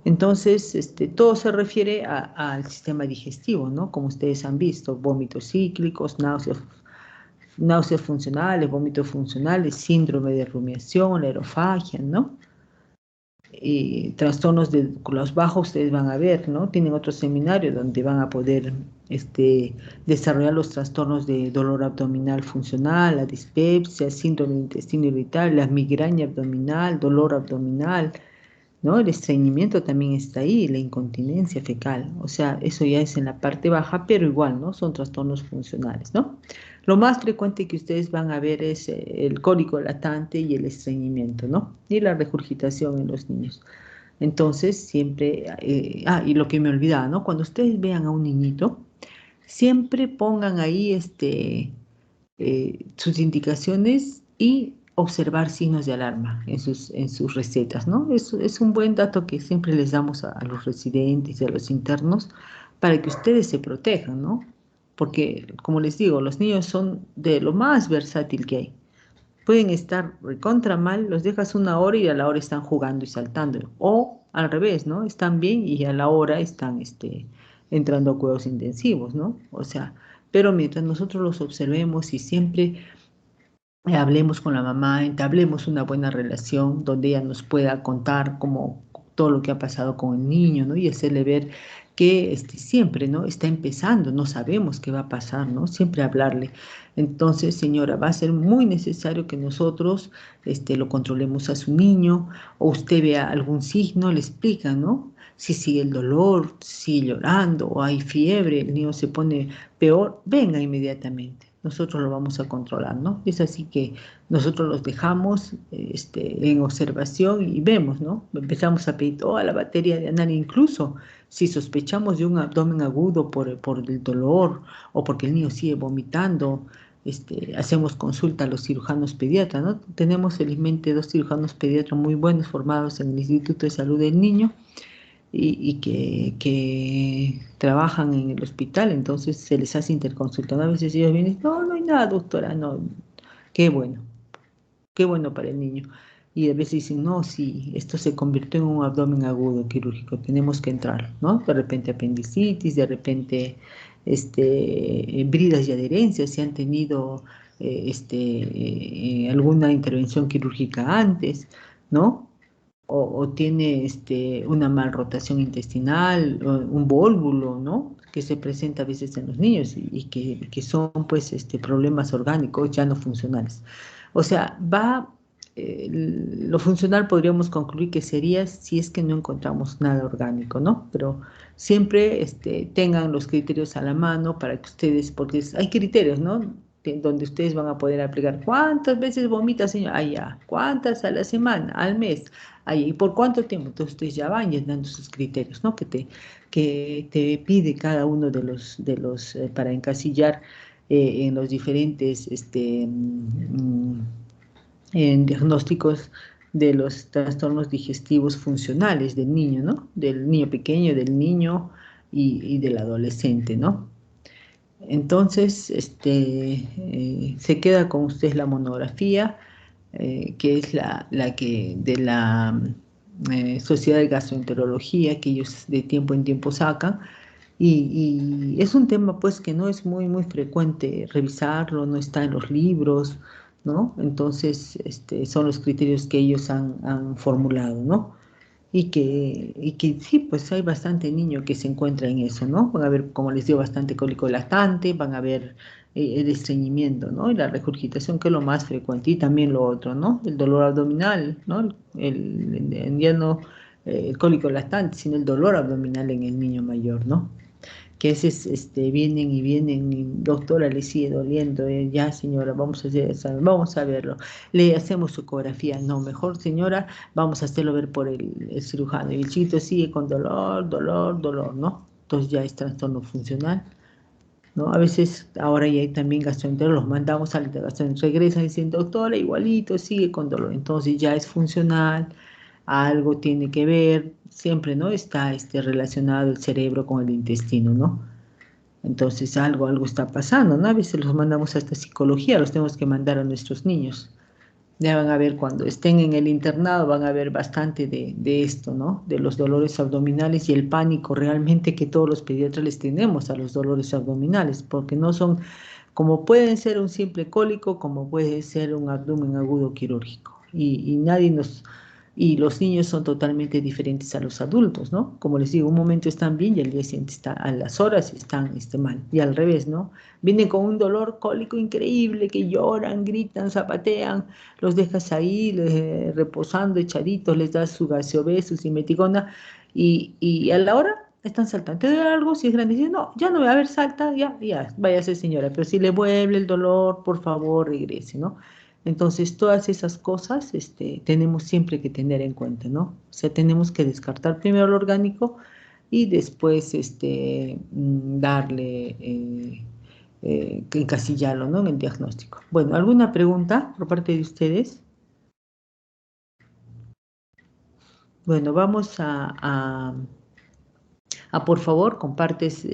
Speaker 1: Entonces, todo se refiere al sistema digestivo, ¿no? Como ustedes han visto, vómitos cíclicos, náuseas funcionales, vómitos funcionales, síndrome de rumiación, la aerofagia, ¿no? Y trastornos de los bajos ustedes van a ver, ¿no? Tienen otro seminario donde van a poder desarrollar los trastornos de dolor abdominal funcional, la dispepsia, síndrome de intestino irritable, la migraña abdominal, dolor abdominal, ¿no? El estreñimiento también está ahí, la incontinencia fecal, o sea, eso ya es en la parte baja, pero igual, ¿no? Son trastornos funcionales, ¿no? Lo más frecuente que ustedes van a ver es el cólico latente y el estreñimiento, ¿no? Y la regurgitación en los niños. Entonces, siempre, y lo que me olvidaba, ¿no? Cuando ustedes vean a un niñito, siempre pongan ahí sus indicaciones y observar signos de alarma en sus recetas, ¿no? Es un buen dato que siempre les damos a los residentes y a los internos para que ustedes se protejan, ¿no? Porque, como les digo, los niños son de lo más versátil que hay. Pueden estar recontra mal, los dejas una hora y a la hora están jugando y saltando. O al revés, ¿no? Están bien y a la hora están entrando a cuidados intensivos, ¿no? O sea, pero mientras nosotros los observemos y siempre hablemos con la mamá, entablemos una buena relación donde ella nos pueda contar como todo lo que ha pasado con el niño, ¿no? Y hacerle ver que siempre, ¿no? Está empezando, no sabemos qué va a pasar, ¿no? Siempre hablarle. Entonces, señora, va a ser muy necesario que nosotros lo controlemos a su niño, o usted vea algún signo, le explica, ¿no? Si sigue el dolor, sigue llorando, o hay fiebre, el niño se pone peor, venga inmediatamente. Nosotros lo vamos a controlar, ¿no? Es así que nosotros los dejamos en observación y vemos, ¿no? Empezamos a pedir toda la batería de análisis, incluso si sospechamos de un abdomen agudo por el dolor o porque el niño sigue vomitando, hacemos consulta a los cirujanos pediatras, ¿no? Tenemos felizmente 2 cirujanos pediatras muy buenos formados en el Instituto de Salud del Niño y que trabajan en el hospital, entonces se les hace interconsulta. A veces ellos vienen y dicen, no, no hay nada, doctora, no, qué bueno para el niño. Y a veces dicen, no, sí, esto se convirtió en un abdomen agudo quirúrgico, tenemos que entrar, ¿no? De repente apendicitis, de repente bridas y adherencias, si han tenido alguna intervención quirúrgica antes, ¿no? O tiene una malrotación intestinal, un vólvulo, ¿no? Que se presenta a veces en los niños y que son pues problemas orgánicos ya no funcionales. O sea, lo funcional podríamos concluir que sería si es que no encontramos nada orgánico, ¿no? Pero siempre tengan los criterios a la mano para que ustedes, porque hay criterios, ¿no? donde ustedes van a poder aplicar. ¿Cuántas veces vomita, señora? Allá. ¿Cuántas a la semana? ¿Al mes? Allá. ¿Y por cuánto tiempo? Entonces ustedes ya van llenando sus criterios, ¿no? Que te pide cada uno de los para encasillar en los diferentes en diagnósticos de los trastornos digestivos funcionales del niño, ¿no? Del niño pequeño, del niño y del adolescente, ¿no? Entonces, se queda con usted la monografía, que es la que de la Sociedad de Gastroenterología, que ellos de tiempo en tiempo sacan, y es un tema pues que no es muy frecuente revisarlo, no está en los libros, ¿no? Entonces, son los criterios que ellos han formulado, ¿no? Y que sí, pues hay bastante niño que se encuentra en eso, ¿no? Van a ver, como les digo, bastante cólico lactante, van a ver el estreñimiento, ¿no? Y la regurgitación, que es lo más frecuente, y también lo otro, ¿no? El dolor abdominal, ¿no? Ya no el cólico lactante, sino el dolor abdominal en el niño mayor, ¿no? Que a veces vienen y vienen, y, doctora, le sigue doliendo, ya señora, vamos a hacer examen, vamos a verlo, le hacemos su ecografía, no, mejor señora, vamos a hacerlo ver por el cirujano, y el chiquito sigue con dolor, ¿no? Entonces ya es trastorno funcional, ¿no? A veces ahora ya hay también gastroenterólogos, los mandamos al gastroenterólogo, regresan diciendo, doctora, igualito, sigue con dolor, entonces ya es funcional, algo tiene que ver, siempre, ¿no? Está relacionado el cerebro con el intestino, ¿no? Entonces algo está pasando, ¿no? A veces los mandamos hasta psicología, los tenemos que mandar a nuestros niños. Ya van a ver, cuando estén en el internado, van a ver bastante de esto, ¿no? De los dolores abdominales y el pánico realmente que todos los pediatras les tenemos a los dolores abdominales, porque no son, como pueden ser un simple cólico, como puede ser un abdomen agudo quirúrgico. Y nadie y los niños son totalmente diferentes a los adultos, ¿no? Como les digo, un momento están bien y al día siguiente a las horas están mal. Y al revés, ¿no? Vienen con un dolor cólico increíble, que lloran, gritan, zapatean, los dejas ahí reposando, echaditos, les das su gaseobe, su simeticona, y a la hora están saltando. ¿Te duele algo? Si es grande, dicen, no, ya no voy a ver, salta, ya, váyase señora, pero si le vuelve el dolor, por favor, regrese, ¿no? Entonces, todas esas cosas tenemos siempre que tener en cuenta, ¿no? O sea, tenemos que descartar primero lo orgánico y después darle, encasillarlo, ¿no? En el diagnóstico. Bueno, ¿alguna pregunta por parte de ustedes? Bueno, vamos a por favor, compartes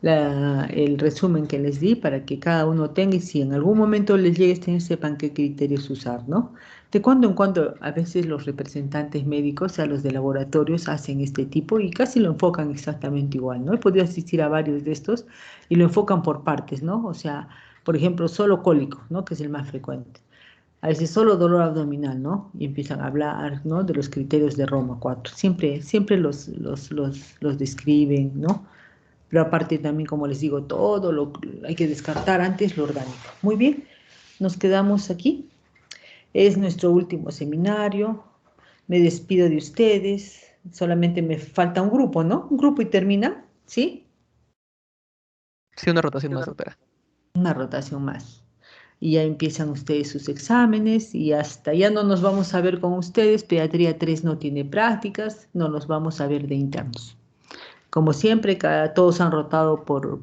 Speaker 1: el resumen que les di para que cada uno tenga, y si en algún momento les llegue sepan qué criterios usar, ¿no? De cuando en cuando, a veces los representantes médicos, o sea, los de laboratorios, hacen este tipo y casi lo enfocan exactamente igual, ¿no? He podido asistir a varios de estos y lo enfocan por partes, ¿no? O sea, por ejemplo, solo cólico, ¿no? Que es el más frecuente. A veces solo dolor abdominal, ¿no? Y empiezan a hablar, ¿no? De los criterios de Roma 4. Siempre los describen, ¿no? Pero aparte también, como les digo, hay que descartar antes lo orgánico. Muy bien, nos quedamos aquí. Es nuestro último seminario. Me despido de ustedes. Solamente me falta un grupo, ¿no? Un grupo y termina, ¿sí?
Speaker 8: Sí, una rotación más, doctora.
Speaker 1: Una rotación más. Y ya empiezan ustedes sus exámenes y hasta ya no nos vamos a ver con ustedes. Pediatría 3 no tiene prácticas, no nos vamos a ver de internos. Como siempre, todos han rotado por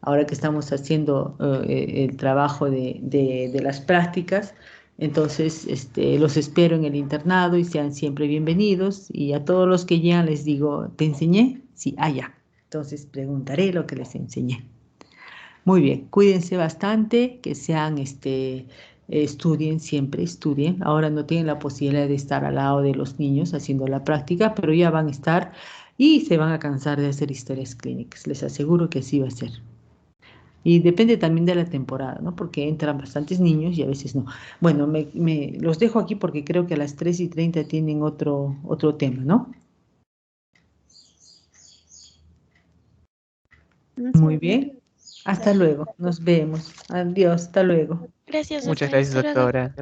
Speaker 1: ahora que estamos haciendo el trabajo de las prácticas, entonces los espero en el internado y sean siempre bienvenidos. Y a todos los que llegan les digo, ¿te enseñé? Sí, ya. Entonces preguntaré lo que les enseñé. Muy bien, cuídense bastante, que sean, estudien, siempre estudien. Ahora no tienen la posibilidad de estar al lado de los niños haciendo la práctica, pero ya van a estar y se van a cansar de hacer historias clínicas. Les aseguro que así va a ser. Y depende también de la temporada, ¿no? Porque entran bastantes niños y a veces no. Bueno, los dejo aquí porque creo que a las 3:30 tienen otro tema, ¿no? Muy bien. Hasta luego. Nos vemos. Adiós. Hasta luego.
Speaker 3: Gracias,
Speaker 8: Muchas
Speaker 3: doctora.
Speaker 8: gracias, doctora.